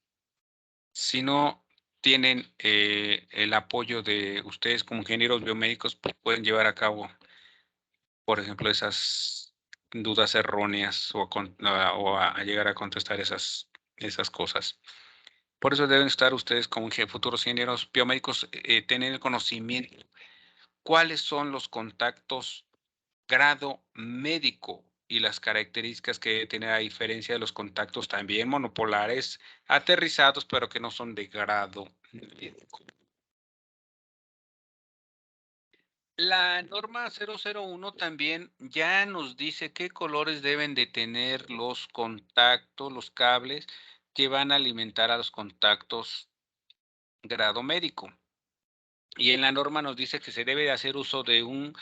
si no tienen el apoyo de ustedes como ingenieros biomédicos, pues pueden llevar a cabo, por ejemplo, esas dudas erróneas o a llegar a contestar esas cosas. Por eso deben estar ustedes como futuros ingenieros biomédicos, tener el conocimiento. ¿Cuáles son los contactos grado médico y las características que tiene a diferencia de los contactos también monopolares aterrizados, pero que no son de grado médico? La norma 001 también ya nos dice qué colores deben de tener los contactos, los cables que van a alimentar a los contactos grado médico. Y en la norma nos dice que se debe de hacer uso de un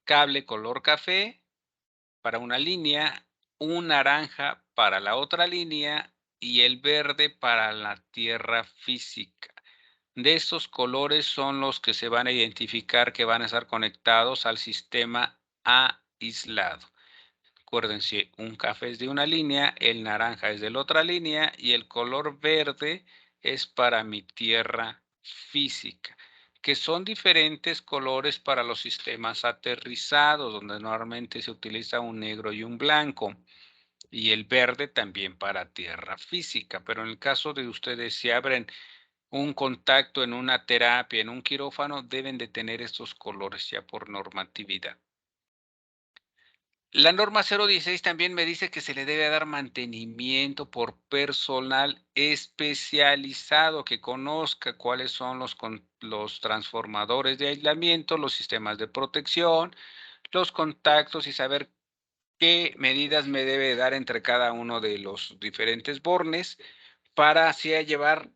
cable color café para una línea, un naranja para la otra línea y el verde para la tierra física. De estos colores son los que se van a identificar que van a estar conectados al sistema aislado. Acuérdense, un café es de una línea, el naranja es de la otra línea y el color verde es para mi tierra física, que son diferentes colores para los sistemas aterrizados, donde normalmente se utiliza un negro y un blanco, y el verde también para tierra física. Pero en el caso de ustedes, si abren un contacto en una terapia, en un quirófano, deben de tener estos colores ya por normatividad. La norma 016 también me dice que se le debe dar mantenimiento por personal especializado que conozca cuáles son los transformadores de aislamiento, los sistemas de protección, los contactos y saber qué medidas me debe dar entre cada uno de los diferentes bornes para así llevar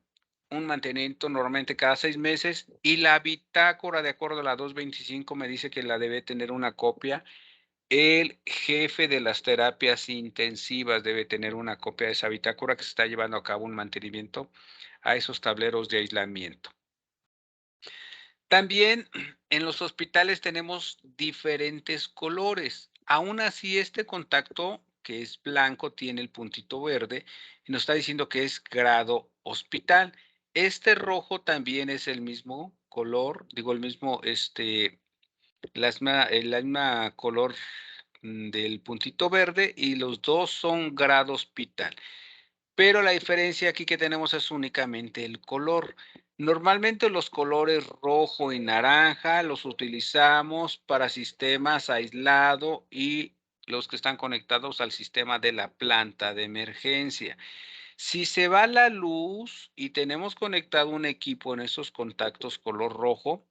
un mantenimiento normalmente cada 6 meses, y la bitácora, de acuerdo a la 225, me dice que la debe tener una copia. El jefe de las terapias intensivas debe tener una copia de esa bitácora que se está llevando a cabo un mantenimiento a esos tableros de aislamiento. También en los hospitales tenemos diferentes colores. Aún así, este contacto, que es blanco, tiene el puntito verde y nos está diciendo que es grado hospital. Este rojo también es el mismo color, digo, el mismo, la misma color del puntito verde, y los dos son grado hospital. Pero la diferencia aquí que tenemos es únicamente el color. Normalmente los colores rojo y naranja los utilizamos para sistemas aislados y los que están conectados al sistema de la planta de emergencia. Si se va la luz y tenemos conectado un equipo en esos contactos color rojo,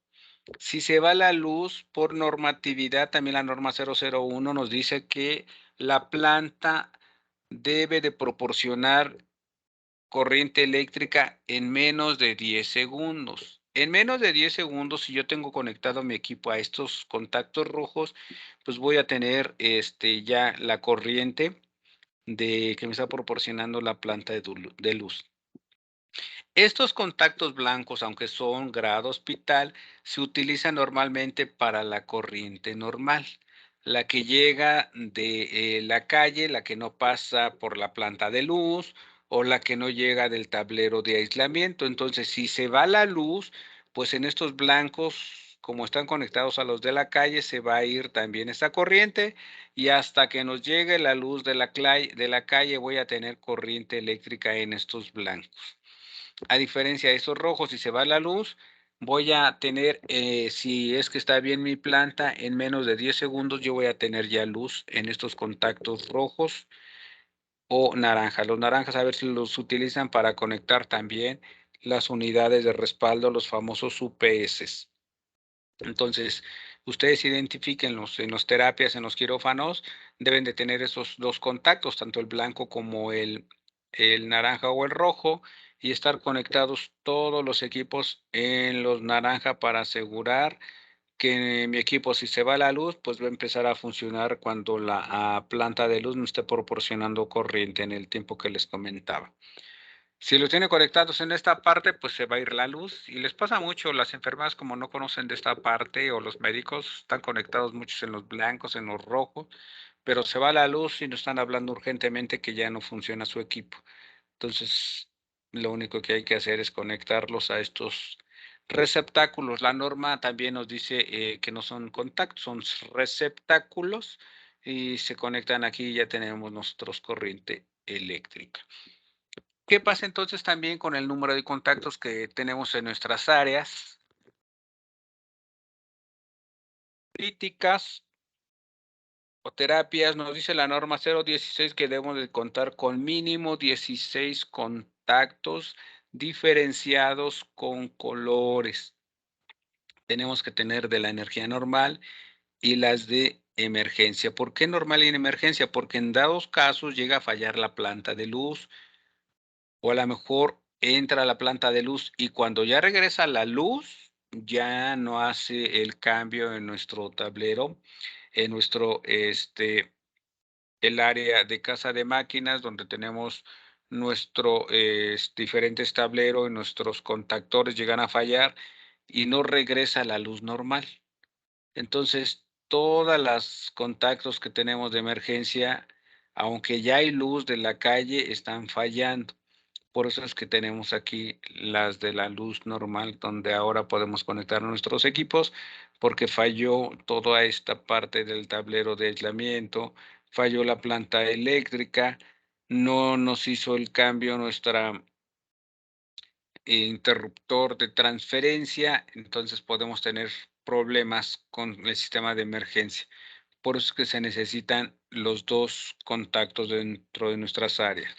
si se va la luz por normatividad, también la norma 001 nos dice que la planta debe de proporcionar corriente eléctrica en menos de 10 segundos. En menos de 10 segundos, si yo tengo conectado mi equipo a estos contactos rojos, pues voy a tener ya la corriente que me está proporcionando la planta de luz. Estos contactos blancos, aunque son grado hospital, se utilizan normalmente para la corriente normal, la que llega de la calle, la que no pasa por la planta de luz o la que no llega del tablero de aislamiento. Entonces, si se va la luz, pues en estos blancos, como están conectados a los de la calle, se va a ir también esa corriente, y hasta que nos llegue la luz de la calle voy a tener corriente eléctrica en estos blancos. A diferencia de esos rojos, si se va la luz, voy a tener, si es que está bien mi planta, en menos de 10 segundos yo voy a tener ya luz en estos contactos rojos o naranjas. Los naranjas, a ver si los utilizan para conectar también las unidades de respaldo, los famosos UPS. Entonces, ustedes identifíquenlos en las terapias, en los quirófanos, deben de tener esos dos contactos, tanto el blanco como el naranja o el rojo, y estar conectados todos los equipos en los naranja para asegurar que mi equipo, si se va la luz, pues va a empezar a funcionar cuando la planta de luz me esté proporcionando corriente en el tiempo que les comentaba. Si los tiene conectados en esta parte, pues se va a ir la luz, y les pasa mucho. Las enfermeras, como no conocen de esta parte, o los médicos, están conectados muchos en los blancos, en los rojos, pero se va la luz y nos están hablando urgentemente que ya no funciona su equipo. Entonces, lo único que hay que hacer es conectarlos a estos receptáculos. La norma también nos dice que no son contactos, son receptáculos, y se conectan aquí y ya tenemos nosotros corriente eléctrica. ¿Qué pasa entonces también con el número de contactos que tenemos en nuestras áreas críticas o terapias? Nos dice la norma 016 que debemos de contar con mínimo 16 contactos diferenciados con colores. Tenemos que tener de la energía normal y las de emergencia. ¿Por qué normal y en emergencia? Porque en dados casos llega a fallar la planta de luz, o a lo mejor entra a la planta de luz y cuando ya regresa la luz, ya no hace el cambio en nuestro tablero, en nuestro, el área de casa de máquinas, donde tenemos nuestro diferentes tableros y nuestros contactores llegan a fallar y no regresa la luz normal. Entonces, todas las contactos que tenemos de emergencia, aunque ya hay luz de la calle, están fallando. Por eso es que tenemos aquí las de la luz normal, donde ahora podemos conectar nuestros equipos, porque falló toda esta parte del tablero de aislamiento, falló la planta eléctrica, no nos hizo el cambio interruptor de transferencia, entonces podemos tener problemas con el sistema de emergencia. Por eso es que se necesitan los dos contactos dentro de nuestras áreas.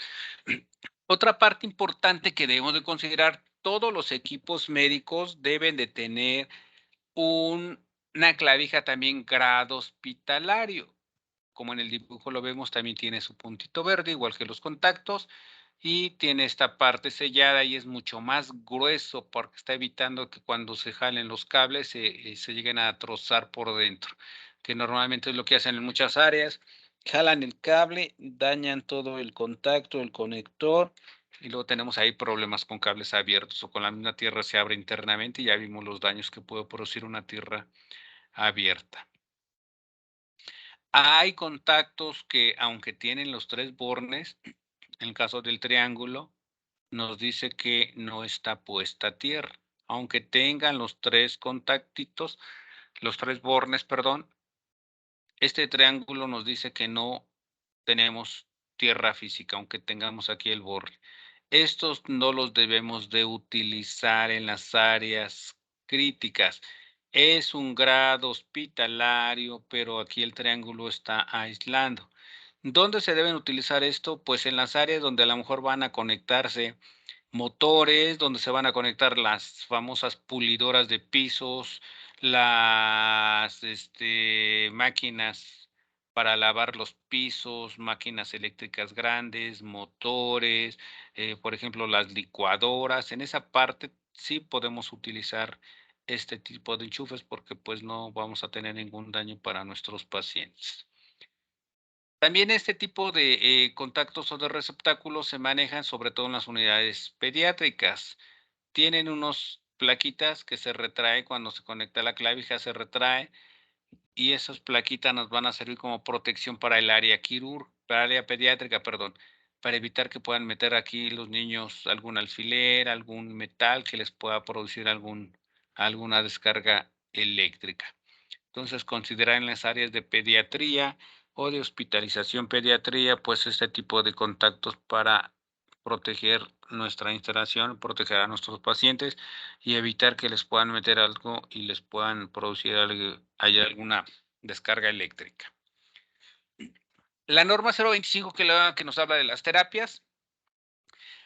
Otra parte importante que debemos de considerar, todos los equipos médicos deben de tener una clavija también grado hospitalario. Como en el dibujo lo vemos, también tiene su puntito verde, igual que los contactos, y tiene esta parte sellada y es mucho más grueso porque está evitando que cuando se jalen los cables se lleguen a trozar por dentro, que normalmente es lo que hacen en muchas áreas. Jalan el cable, dañan todo el contacto, el conector, y luego tenemos ahí problemas con cables abiertos o con la misma tierra se abre internamente y ya vimos los daños que puede producir una tierra abierta. Hay contactos que, aunque tienen los 3 bornes, en el caso del triángulo, nos dice que no está puesta tierra. Aunque tengan los 3 contactitos, los 3 bornes, perdón, este triángulo nos dice que no tenemos tierra física, aunque tengamos aquí el borne. Estos no los debemos de utilizar en las áreas críticas. Es un grado hospitalario, pero aquí el triángulo está aislando. ¿Dónde se deben utilizar esto? Pues en las áreas donde a lo mejor van a conectarse motores, donde se van a conectar las famosas pulidoras de pisos, las máquinas para lavar los pisos, máquinas eléctricas grandes, motores, por ejemplo, las licuadoras. En esa parte sí podemos utilizar este tipo de enchufes porque pues no vamos a tener ningún daño para nuestros pacientes. También este tipo de contactos o de receptáculos se manejan sobre todo en las unidades pediátricas. Tienen unos plaquitas que se retrae cuando se conecta la clavija, se retrae y esas plaquitas nos van a servir como protección para el área para el área pediátrica, perdón, para evitar que puedan meter aquí los niños algún alfiler, algún metal que les pueda producir alguna descarga eléctrica. Entonces, considerar en las áreas de pediatría o de hospitalización pediatría, pues este tipo de contactos para proteger nuestra instalación, proteger a nuestros pacientes y evitar que les puedan meter algo y les puedan producir alguna descarga eléctrica. La norma 025 que nos habla de las terapias,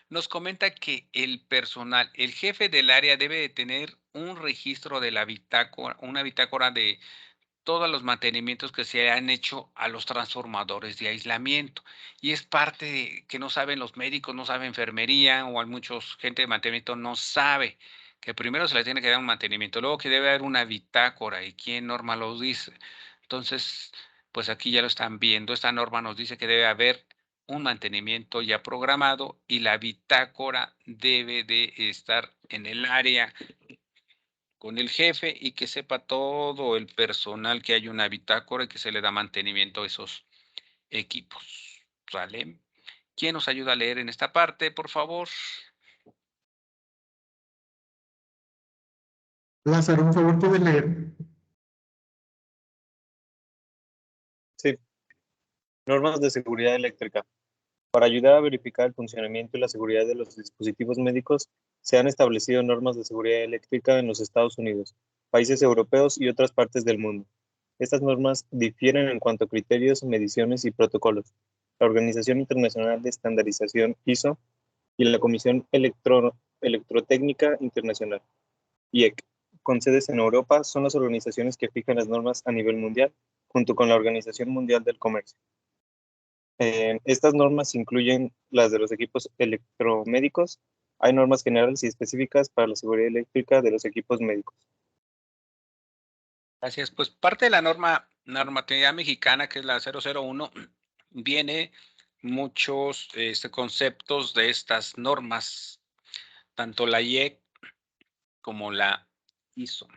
nos comenta que el personal, el jefe del área debe de tener un registro de la bitácora, una bitácora de todos los mantenimientos que se han hecho a los transformadores de aislamiento. Y es parte de que no saben los médicos, no sabe enfermería o hay mucha gente de mantenimiento no sabe que primero se le tiene que dar un mantenimiento, luego que debe haber una bitácora y quién norma lo dice. Entonces, pues aquí ya lo están viendo. Esta norma nos dice que debe haber un mantenimiento ya programado y la bitácora debe de estar en el área con el jefe y que sepa todo el personal que hay una bitácora y que se le da mantenimiento a esos equipos. ¿Sale? ¿Quién nos ayuda a leer en esta parte, por favor? Lázaro, un favor, ¿puede leer? Sí. Normas de seguridad eléctrica. Para ayudar a verificar el funcionamiento y la seguridad de los dispositivos médicos, se han establecido normas de seguridad eléctrica en los Estados Unidos, países europeos y otras partes del mundo. Estas normas difieren en cuanto a criterios, mediciones y protocolos. La Organización Internacional de Estandarización ISO y la Comisión Electrotécnica Internacional, IEC, con sedes en Europa, son las organizaciones que fijan las normas a nivel mundial, junto con la Organización Mundial del Comercio. Estas normas incluyen las de los equipos electromédicos. Hay normas generales y específicas para la seguridad eléctrica de los equipos médicos. Gracias. Pues parte de la normatividad mexicana, que es la 001, viene muchos conceptos de estas normas, tanto la IEC como la ISO.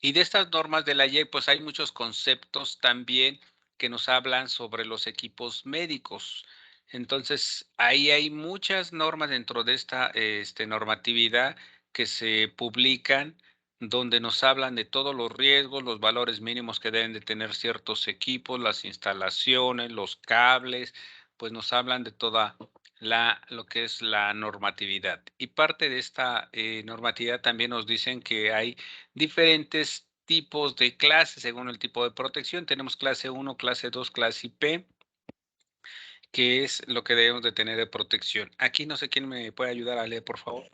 Y de estas normas de la IEC, pues hay muchos conceptos también que nos hablan sobre los equipos médicos. Entonces, ahí hay muchas normas dentro de esta normatividad que se publican, donde nos hablan de todos los riesgos, los valores mínimos que deben de tener ciertos equipos, las instalaciones, los cables, pues nos hablan de toda lo que es la normatividad. Y parte de esta normatividad también nos dicen que hay diferentes tipos de clases según el tipo de protección. Tenemos clase 1, clase 2, clase IP, que es lo que debemos de tener de protección. Aquí no sé quién me puede ayudar a leer, por favor.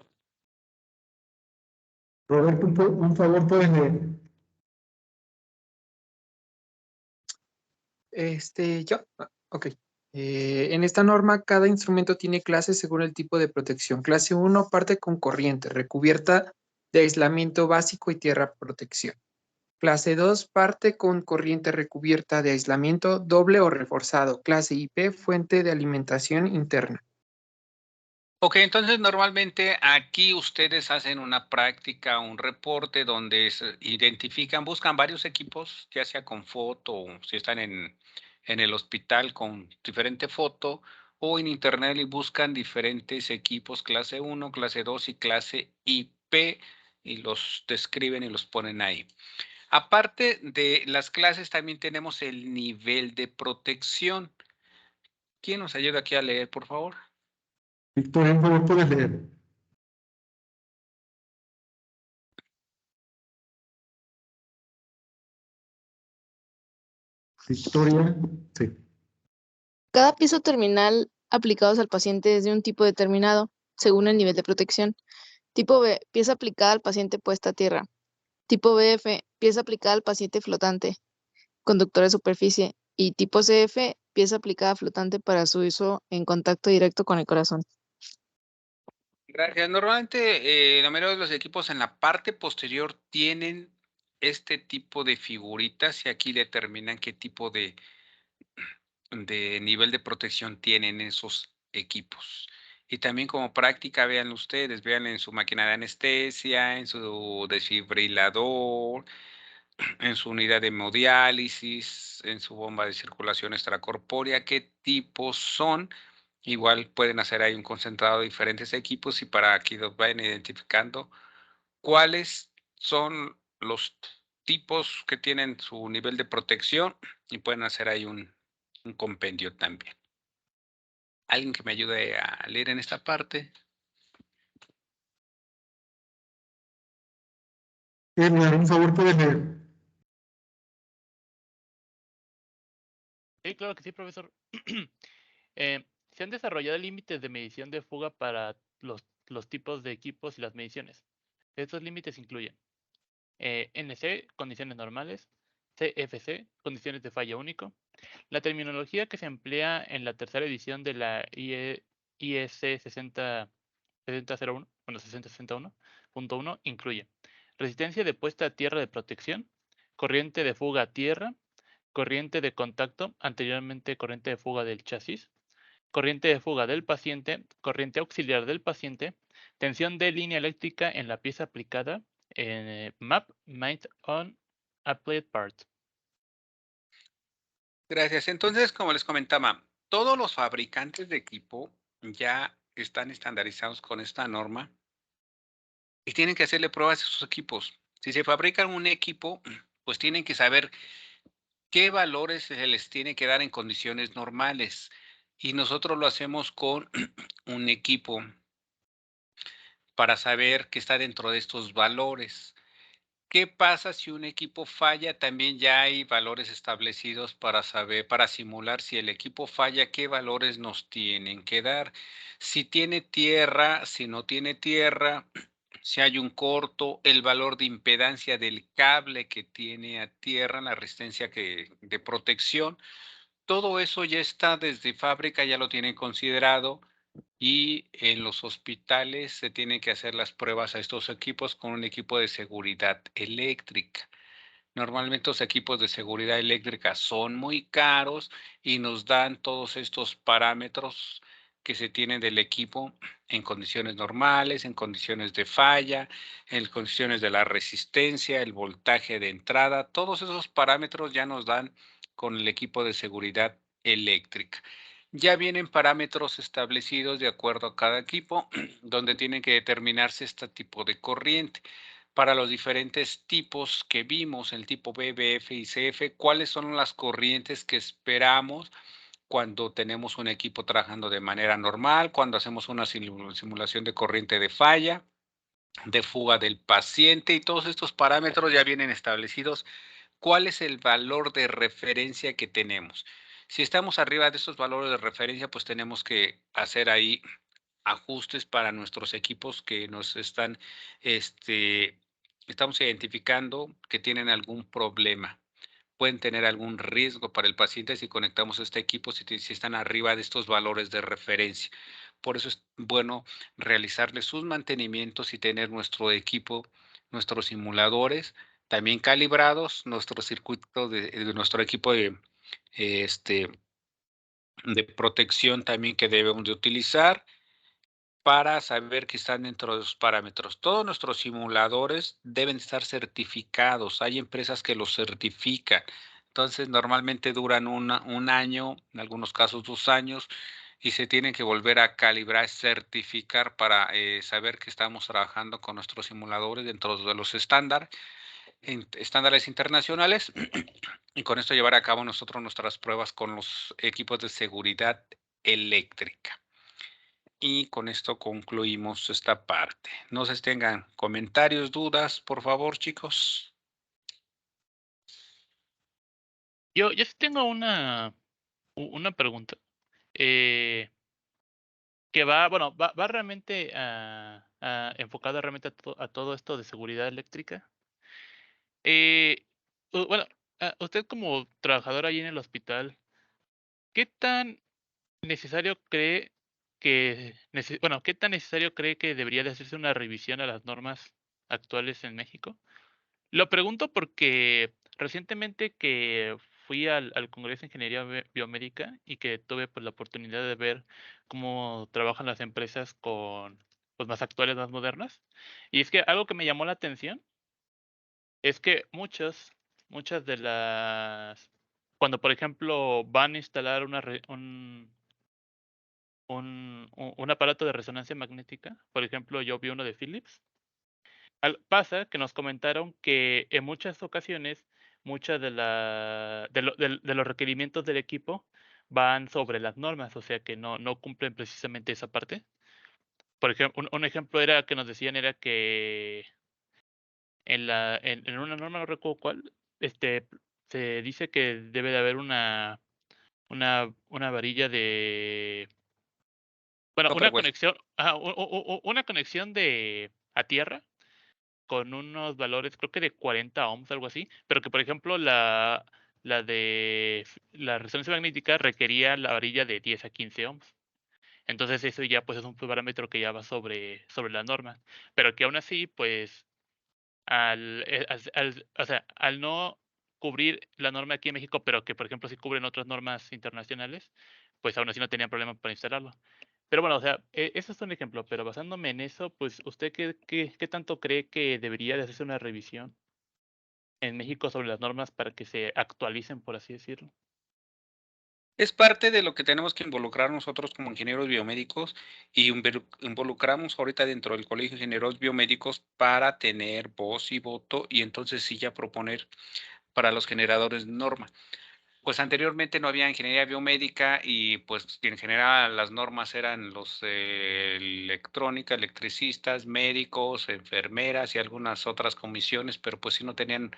Roberto, un favor, puedes leer. Ok. En esta norma, cada instrumento tiene clases según el tipo de protección. Clase 1 parte con corriente, recubierta de aislamiento básico y tierra protección. Clase 2 parte con corriente recubierta de aislamiento doble o reforzado. Clase IP, fuente de alimentación interna. Ok, entonces normalmente aquí ustedes hacen una práctica, un reporte donde identifican, buscan varios equipos, ya sea con foto, o si están en el hospital con diferente foto, o en internet y buscan diferentes equipos clase 1, clase 2 y clase IP y los describen y los ponen ahí. Aparte de las clases, también tenemos el nivel de protección. ¿Quién nos ayuda aquí a leer, por favor? Victoria, un favor, puedes leer. Victoria, sí. Cada piso terminal aplicados al paciente es de un tipo determinado, según el nivel de protección. Tipo B, pieza aplicada al paciente puesta a tierra. Tipo BF, pieza aplicada al paciente flotante, conductor de superficie. Y tipo CF, pieza aplicada flotante para su uso en contacto directo con el corazón. Gracias. Normalmente la mayoría de los equipos en la parte posterior tienen este tipo de figuritas y aquí determinan qué tipo de nivel de protección tienen esos equipos. Y también como práctica, vean ustedes, vean en su máquina de anestesia, en su desfibrilador, en su unidad de hemodiálisis, en su bomba de circulación extracorpórea, qué tipos son. Igual pueden hacer ahí un concentrado de diferentes equipos y para que los vayan identificando cuáles son los tipos que tienen su nivel de protección y pueden hacer ahí un compendio también. ¿Alguien que me ayude a leer en esta parte? Edgar, un favor, puedes leer. Sí, claro que sí, profesor. Se han desarrollado límites de medición de fuga para los tipos de equipos y las mediciones. Estos límites incluyen NC, condiciones normales, CFC, condiciones de falla único. La terminología que se emplea en la tercera edición de la IEC 6001, bueno, 6061.1 incluye resistencia de puesta a tierra de protección, corriente de fuga a tierra, corriente de contacto, anteriormente corriente de fuga del chasis, corriente de fuga del paciente, corriente auxiliar del paciente, tensión de línea eléctrica en la pieza aplicada, MAP, Mount on Applied Part. Gracias. Entonces, como les comentaba, todos los fabricantes de equipo ya están estandarizados con esta norma y tienen que hacerle pruebas a sus equipos. Si se fabrican un equipo, pues tienen que saber qué valores se les tiene que dar en condiciones normales. Y nosotros lo hacemos con un equipo para saber que está dentro de estos valores. ¿Qué pasa si un equipo falla? También ya hay valores establecidos para saber, para simular si el equipo falla, qué valores nos tienen que dar. Si tiene tierra, si no tiene tierra, si hay un corto, el valor de impedancia del cable que tiene a tierra, la resistencia de protección. Todo eso ya está desde fábrica, ya lo tienen considerado y en los hospitales se tienen que hacer las pruebas a estos equipos con un equipo de seguridad eléctrica. Normalmente los equipos de seguridad eléctrica son muy caros y nos dan todos estos parámetros que se tienen del equipo en condiciones normales, en condiciones de falla, en condiciones de la resistencia, el voltaje de entrada, todos esos parámetros ya nos dan con el equipo de seguridad eléctrica. Ya vienen parámetros establecidos de acuerdo a cada equipo, donde tienen que determinarse este tipo de corriente. Para los diferentes tipos que vimos, el tipo B, BF y CF, ¿cuáles son las corrientes que esperamos cuando tenemos un equipo trabajando de manera normal, cuando hacemos una simulación de corriente de falla, de fuga del paciente, y todos estos parámetros ya vienen establecidos. ¿Cuál es el valor de referencia que tenemos? Si estamos arriba de estos valores de referencia, pues tenemos que hacer ahí ajustes para nuestros equipos que nos estamos identificando que tienen algún problema. Pueden tener algún riesgo para el paciente si conectamos este equipo, si están arriba de estos valores de referencia. Por eso es bueno realizarle sus mantenimientos y tener nuestro equipo, nuestros simuladores también calibrados, nuestro circuito de nuestro equipo de protección también que debemos de utilizar para saber que están dentro de los parámetros. Todos nuestros simuladores deben estar certificados. Hay empresas que los certifican. Entonces, normalmente duran un año, en algunos casos 2 años, y se tienen que volver a calibrar, certificar para saber que estamos trabajando con nuestros simuladores dentro de los estándares internacionales y con esto llevar a cabo nosotros nuestras pruebas con los equipos de seguridad eléctrica. Y con esto concluimos esta parte. No sé si tengan comentarios, dudas, por favor, chicos. Yo sí tengo una pregunta. Que va realmente enfocada realmente a todo esto de seguridad eléctrica. Bueno, usted como trabajador ahí en el hospital, ¿qué tan necesario cree qué tan necesario cree que debería de hacerse una revisión a las normas actuales en México? Lo pregunto porque recientemente que fui al Congreso de Ingeniería Biomédica y que tuve pues la oportunidad de ver cómo trabajan las empresas con pues más actuales, más modernas. Y es que algo que me llamó la atención es que muchas de las cuando por ejemplo van a instalar un aparato de resonancia magnética, por ejemplo, yo vi uno de Philips. Pasa que nos comentaron que en muchas ocasiones, muchas de los requerimientos del equipo van sobre las normas, o sea que no cumplen precisamente esa parte. Por ejemplo, un ejemplo era que nos decían era que en una norma, no recuerdo cuál, se dice que debe de haber una varilla de bueno, Otra cosa. una conexión a tierra con unos valores, creo que de 40 ohms, algo así, pero que, por ejemplo, la resonancia magnética requería la varilla de 10 a 15 ohms. Entonces, eso ya, pues, es un parámetro que ya va sobre la norma, pero que aún así, pues, al no cubrir la norma aquí en México, pero que, por ejemplo, sí cubren otras normas internacionales, pues, aún así no tenían problema para instalarlo. Pero bueno, o sea, eso es un ejemplo, pero basándome en eso, pues, ¿usted qué tanto cree que debería de hacerse una revisión en México sobre las normas para que se actualicen, por así decirlo? Es parte de lo que tenemos que involucrar nosotros como ingenieros biomédicos y involucramos ahorita dentro del Colegio de Ingenieros Biomédicos para tener voz y voto y entonces sí ya proponer para los generadores norma. Pues anteriormente no había ingeniería biomédica y pues en general las normas eran los electrónica, electricistas, médicos, enfermeras y algunas otras comisiones, pero pues sí no tenían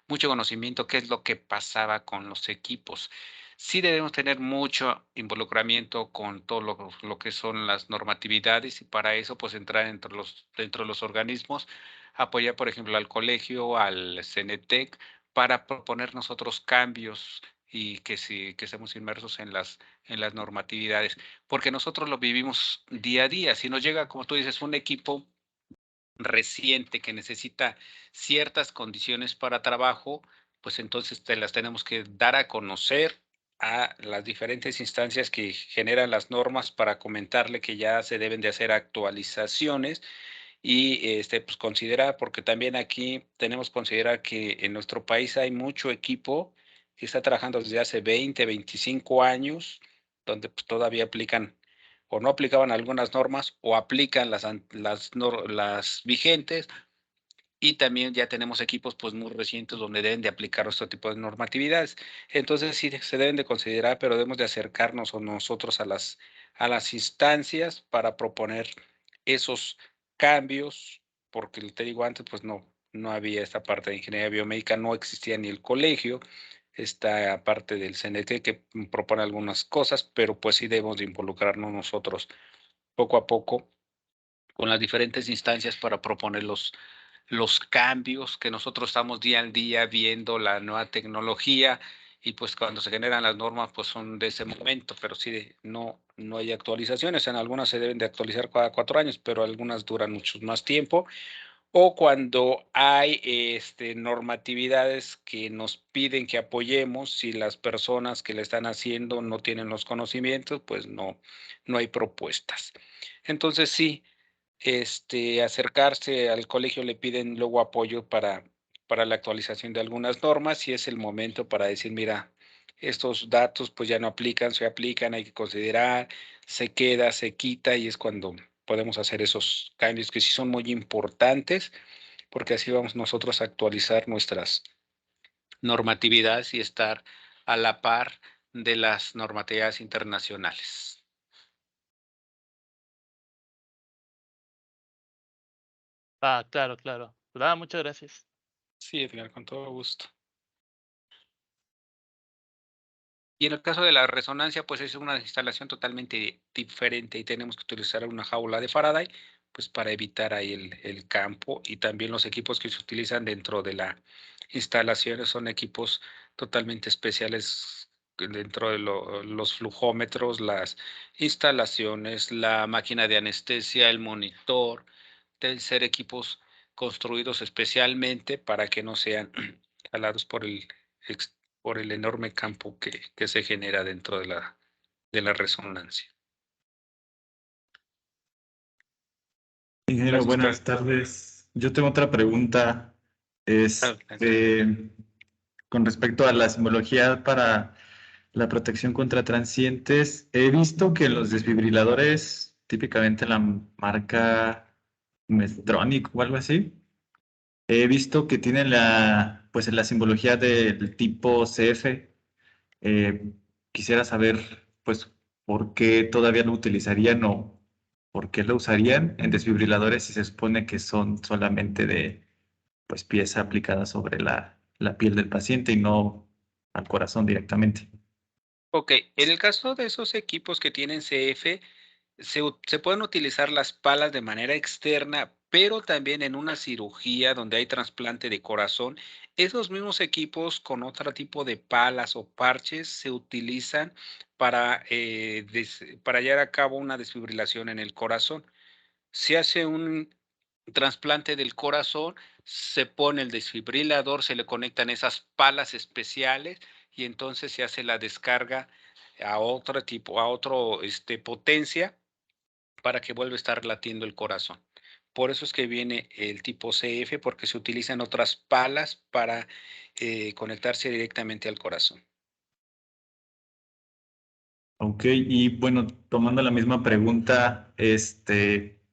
mucho conocimiento qué es lo que pasaba con los equipos. Sí debemos tener mucho involucramiento con todo lo que son las normatividades y para eso pues entrar dentro de los organismos, apoyar por ejemplo al colegio, al CENETEC, para proponer nosotros cambios y que estemos inmersos en las normatividades, porque nosotros lo vivimos día a día. Si nos llega, como tú dices, un equipo reciente que necesita ciertas condiciones para trabajo, pues entonces te las tenemos que dar a conocer a las diferentes instancias que generan las normas para comentarle que ya se deben de hacer actualizaciones y pues considerar, porque también aquí tenemos que considerar que en nuestro país hay mucho equipo que está trabajando desde hace 20, 25 años, donde pues, todavía aplican o no aplicaban algunas normas o aplican las vigentes y también ya tenemos equipos pues muy recientes donde deben de aplicar este tipo de normatividades. Entonces sí se deben de considerar, pero debemos de acercarnos nosotros a las instancias para proponer esos cambios, porque te digo antes, pues no había esta parte de ingeniería biomédica, no existía ni el colegio, esta parte del CNT que propone algunas cosas, pero pues sí debemos de involucrarnos nosotros poco a poco con las diferentes instancias para proponer los cambios que nosotros estamos día al día viendo la nueva tecnología y pues cuando se generan las normas pues son de ese momento, pero sí no hay actualizaciones. En algunas se deben de actualizar cada 4 años, pero algunas duran mucho más tiempo. O cuando hay normatividades que nos piden que apoyemos, si las personas que le están haciendo no tienen los conocimientos, pues no hay propuestas. Entonces sí, acercarse al colegio le piden luego apoyo para la actualización de algunas normas y es el momento para decir, mira, estos datos pues ya no aplican, se aplican, hay que considerar, se queda, se quita y es cuando podemos hacer esos cambios que sí son muy importantes porque así vamos nosotros a actualizar nuestras normatividades y estar a la par de las normatividades internacionales. Claro, claro. Pues nada, muchas gracias. Sí, Edgar, con todo gusto. Y en el caso de la resonancia, pues es una instalación totalmente diferente y tenemos que utilizar una jaula de Faraday, pues para evitar ahí el campo y también los equipos que se utilizan dentro de la instalación son equipos totalmente especiales dentro de los flujómetros, las instalaciones, la máquina de anestesia, el monitor, deben ser equipos construidos especialmente para que no sean jalados por el enorme campo que se genera dentro de la resonancia. Ingeniero, Gracias, buenas tardes. Yo tengo otra pregunta. Con respecto a la simbología para la protección contra transientes, he visto que los desfibriladores, típicamente la marca Medtronic o algo así, he visto que tienen pues la simbología del tipo CF. Quisiera saber, pues, por qué todavía lo utilizarían o por qué lo usarían en desfibriladores si se supone que son solamente de, pues, pieza aplicada sobre la piel del paciente y no al corazón directamente. Ok, en el caso de esos equipos que tienen CF, se pueden utilizar las palas de manera externa, pero también en una cirugía donde hay trasplante de corazón, esos mismos equipos con otro tipo de palas o parches se utilizan para llevar a cabo una desfibrilación en el corazón. Se hace un trasplante del corazón, se pone el desfibrilador, se le conectan esas palas especiales y entonces se hace la descarga a otro tipo, a otro potencia para que vuelva a estar latiendo el corazón. Por eso es que viene el tipo CF, porque se utilizan otras palas para conectarse directamente al corazón. Ok, y bueno, tomando la misma pregunta,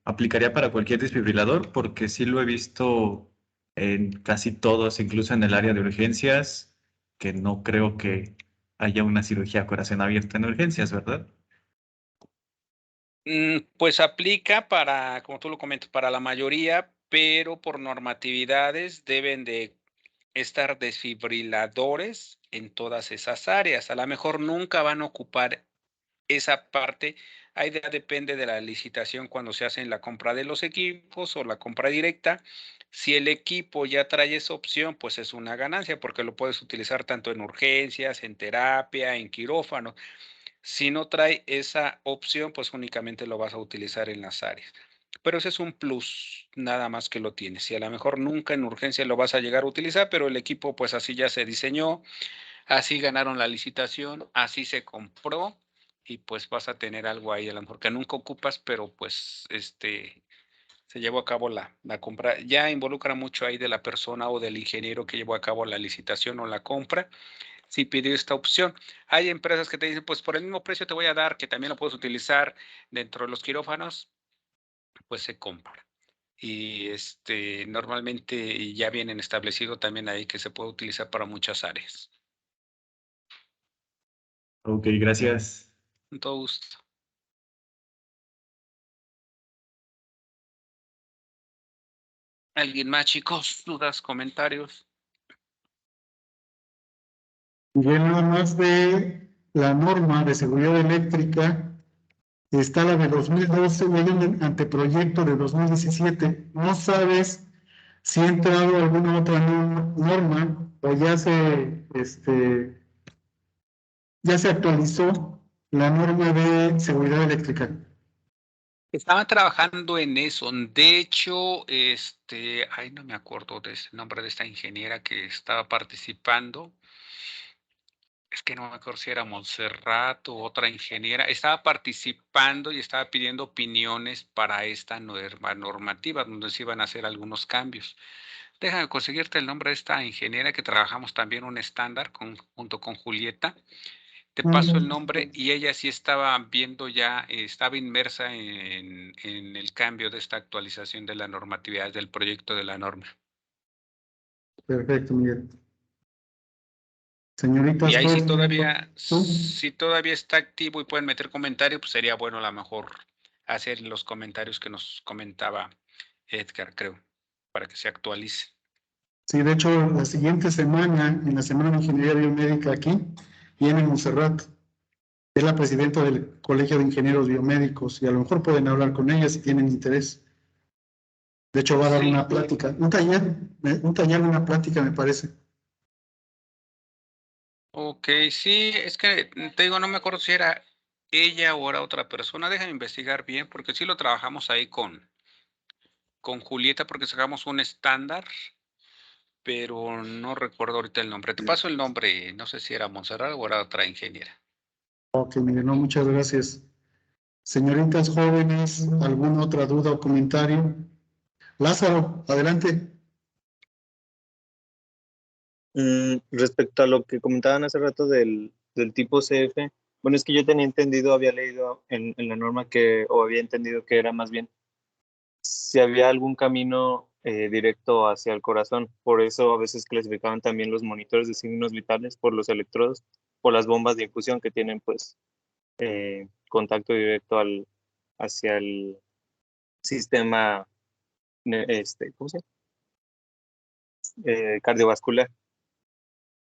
¿aplicaría para cualquier desfibrilador? Porque sí lo he visto en casi todos, incluso en el área de urgencias, que no creo que haya una cirugía a corazón abierto en urgencias, ¿verdad? Pues aplica para, como tú lo comentas, para la mayoría, pero por normatividades deben de estar desfibriladores en todas esas áreas. A lo mejor nunca van a ocupar esa parte. Ahí ya depende de la licitación cuando se hace la compra de los equipos o la compra directa. Si el equipo ya trae esa opción, pues es una ganancia porque lo puedes utilizar tanto en urgencias, en terapia, en quirófano. Si no trae esa opción, pues únicamente lo vas a utilizar en las áreas. Pero ese es un plus, nada más que lo tienes. Si a lo mejor nunca en urgencia lo vas a llegar a utilizar, pero el equipo pues así ya se diseñó, así ganaron la licitación, así se compró y pues vas a tener algo ahí, a lo mejor que nunca ocupas, pero pues se llevó a cabo la compra. Ya involucra mucho ahí de la persona o del ingeniero que llevó a cabo la licitación o la compra, si pidió esta opción. Hay empresas que te dicen, pues por el mismo precio te voy a dar, que también lo puedes utilizar dentro de los quirófanos, pues se compra. y normalmente ya vienen establecido también ahí que se puede utilizar para muchas áreas. Ok, gracias. Con todo gusto. ¿Alguien más, chicos? ¿Dudas, comentarios? Miguel, nada más de la norma de seguridad eléctrica, está la de 2012 y hay un anteproyecto de 2017. ¿No sabes si ha entrado alguna otra norma o ya se actualizó la norma de seguridad eléctrica? Estaban trabajando en eso. De hecho, no me acuerdo del nombre de esta ingeniera que estaba participando. Es que no me acuerdo si era Montserrat o otra ingeniera. Estaba participando y estaba pidiendo opiniones para esta nueva normativa, donde se iban a hacer algunos cambios. Déjame conseguirte el nombre de esta ingeniera que trabajamos también un estándar junto con Julieta. Te paso el nombre y ella sí estaba viendo ya, estaba inmersa en el cambio de esta actualización de la normatividad del proyecto de la norma. Perfecto, Miguel. Señoritas, Y ahí pues, si todavía está activo y pueden meter comentarios, pues sería bueno a lo mejor hacer los comentarios que nos comentaba Edgar, creo, para que se actualice. Sí, de hecho, la siguiente semana, en la Semana de Ingeniería Biomédica aquí, viene Montserrat. Es la presidenta del Colegio de Ingenieros Biomédicos y a lo mejor pueden hablar con ella si tienen interés. De hecho, va a dar Sí. una plática, un taller, una plática, me parece. Ok, sí, es que te digo, no me acuerdo si era ella o era otra persona. Déjame investigar bien, porque sí lo trabajamos ahí con Julieta, porque sacamos un estándar, pero no recuerdo ahorita el nombre. Te paso el nombre, no sé si era Montserrat o era otra ingeniera. Ok, Miguel, no, muchas gracias. Señoritas jóvenes, ¿alguna otra duda o comentario? Lázaro, adelante. Respecto a lo que comentaban hace rato del tipo CF, bueno, es que yo tenía entendido, había leído en la norma o había entendido que era más bien si había algún camino directo hacia el corazón. Por eso a veces clasificaban también los monitores de signos vitales por los electrodos o las bombas de infusión que tienen pues contacto directo hacia el sistema ¿cómo se llama? Cardiovascular.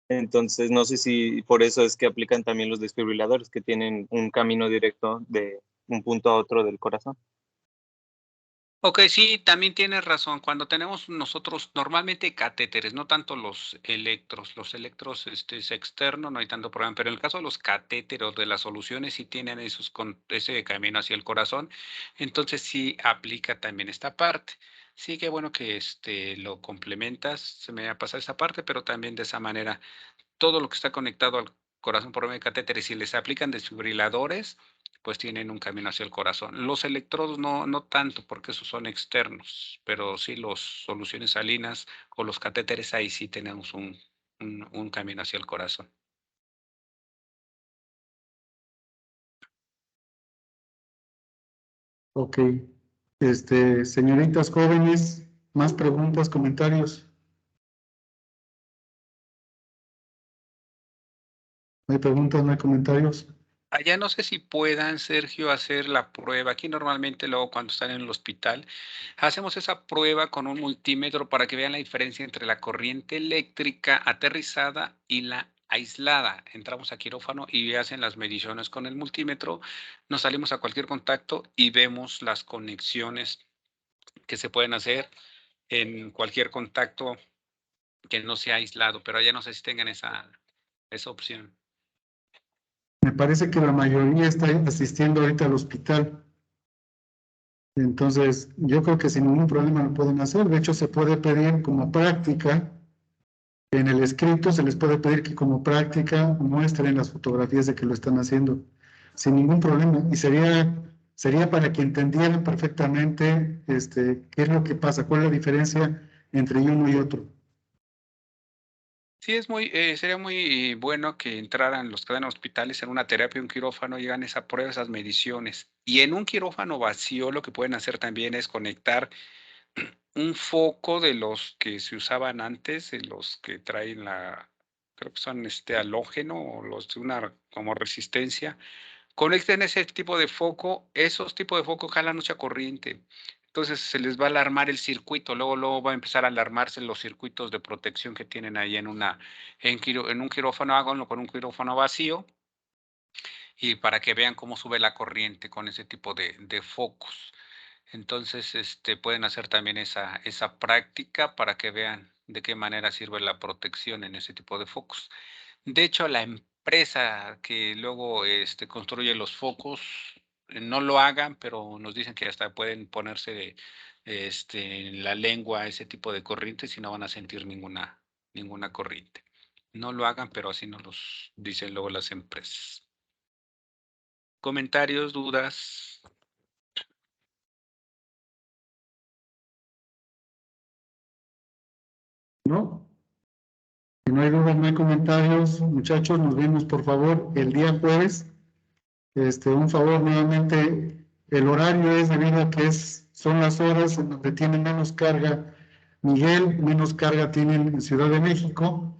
Entonces, no sé si por eso es que aplican también los desfibriladores, que tienen un camino directo de un punto a otro del corazón. Ok, sí, también tienes razón. Cuando tenemos nosotros normalmente catéteres, no tanto los electros. Los electros es externo, no hay tanto problema, pero en el caso de los catéteres de las soluciones sí tienen ese camino hacia el corazón, entonces sí aplica también esta parte. Sí, qué bueno que lo complementas, se me ha pasado esa parte, pero también de esa manera todo lo que está conectado al corazón por medio de catéteres, si les aplican desfibriladores, pues tienen un camino hacia el corazón. Los electrodos no tanto, porque esos son externos, pero sí las soluciones salinas o los catéteres, ahí sí tenemos un camino hacia el corazón. Ok. Señoritas jóvenes, más preguntas, comentarios. ¿No hay preguntas, no hay comentarios? Allá no sé si puedan, Sergio, hacer la prueba. Aquí normalmente luego cuando están en el hospital, hacemos esa prueba con un multímetro para que vean la diferencia entre la corriente eléctrica aterrizada y la aislada. Entramos a quirófano y hacen las mediciones con el multímetro, nos salimos a cualquier contacto y vemos las conexiones que se pueden hacer en cualquier contacto que no sea aislado, pero allá no sé si tengan esa opción. Me parece que la mayoría está asistiendo ahorita al hospital. Entonces, yo creo que sin ningún problema lo pueden hacer. De hecho, se puede pedir como práctica, en el escrito se les puede pedir que como práctica muestren las fotografías de que lo están haciendo, sin ningún problema. Y sería para que entendieran perfectamente qué es lo que pasa, cuál es la diferencia entre uno y otro. Sí, sería muy bueno que entraran los que dan hospitales en una terapia, un quirófano, y hagan esa prueba, esas mediciones. Y en un quirófano vacío, lo que pueden hacer también es conectar un foco de los que se usaban antes, de los que traen creo que son halógeno o los de una como resistencia, conecten ese tipo de foco, esos tipos de foco jalan mucha corriente. Entonces se les va a alarmar el circuito, luego va a empezar a alarmarse los circuitos de protección que tienen ahí en un quirófano, háganlo con un quirófano vacío y para que vean cómo sube la corriente con ese tipo de focos. Entonces, pueden hacer también esa práctica para que vean de qué manera sirve la protección en ese tipo de focos. De hecho, la empresa que luego construye los focos, no lo hagan, pero nos dicen que hasta pueden ponerse en la lengua ese tipo de corrientes y no van a sentir ninguna corriente. No lo hagan, pero así nos los dicen luego las empresas. ¿Comentarios, dudas? ¿No? Si no hay dudas, no hay comentarios, muchachos, nos vemos por favor el día jueves. Un favor nuevamente, el horario es debido a que son las horas en donde tienen menos carga Miguel, menos carga tienen en Ciudad de México,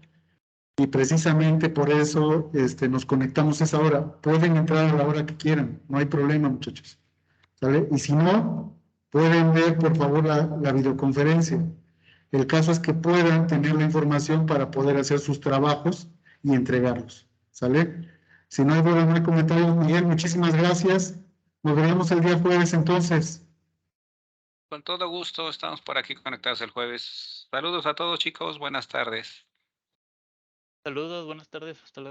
y precisamente por eso nos conectamos a esa hora. Pueden entrar a la hora que quieran, no hay problema, muchachos. ¿Sale? Y si no, pueden ver por favor la videoconferencia. El caso es que puedan tener la información para poder hacer sus trabajos y entregarlos. ¿Sale? Si no hay dudas, no hay comentarios, Miguel, muchísimas gracias. Nos veremos el día jueves entonces. Con todo gusto, estamos por aquí conectados el jueves. Saludos a todos, chicos. Buenas tardes. Saludos, buenas tardes, hasta luego.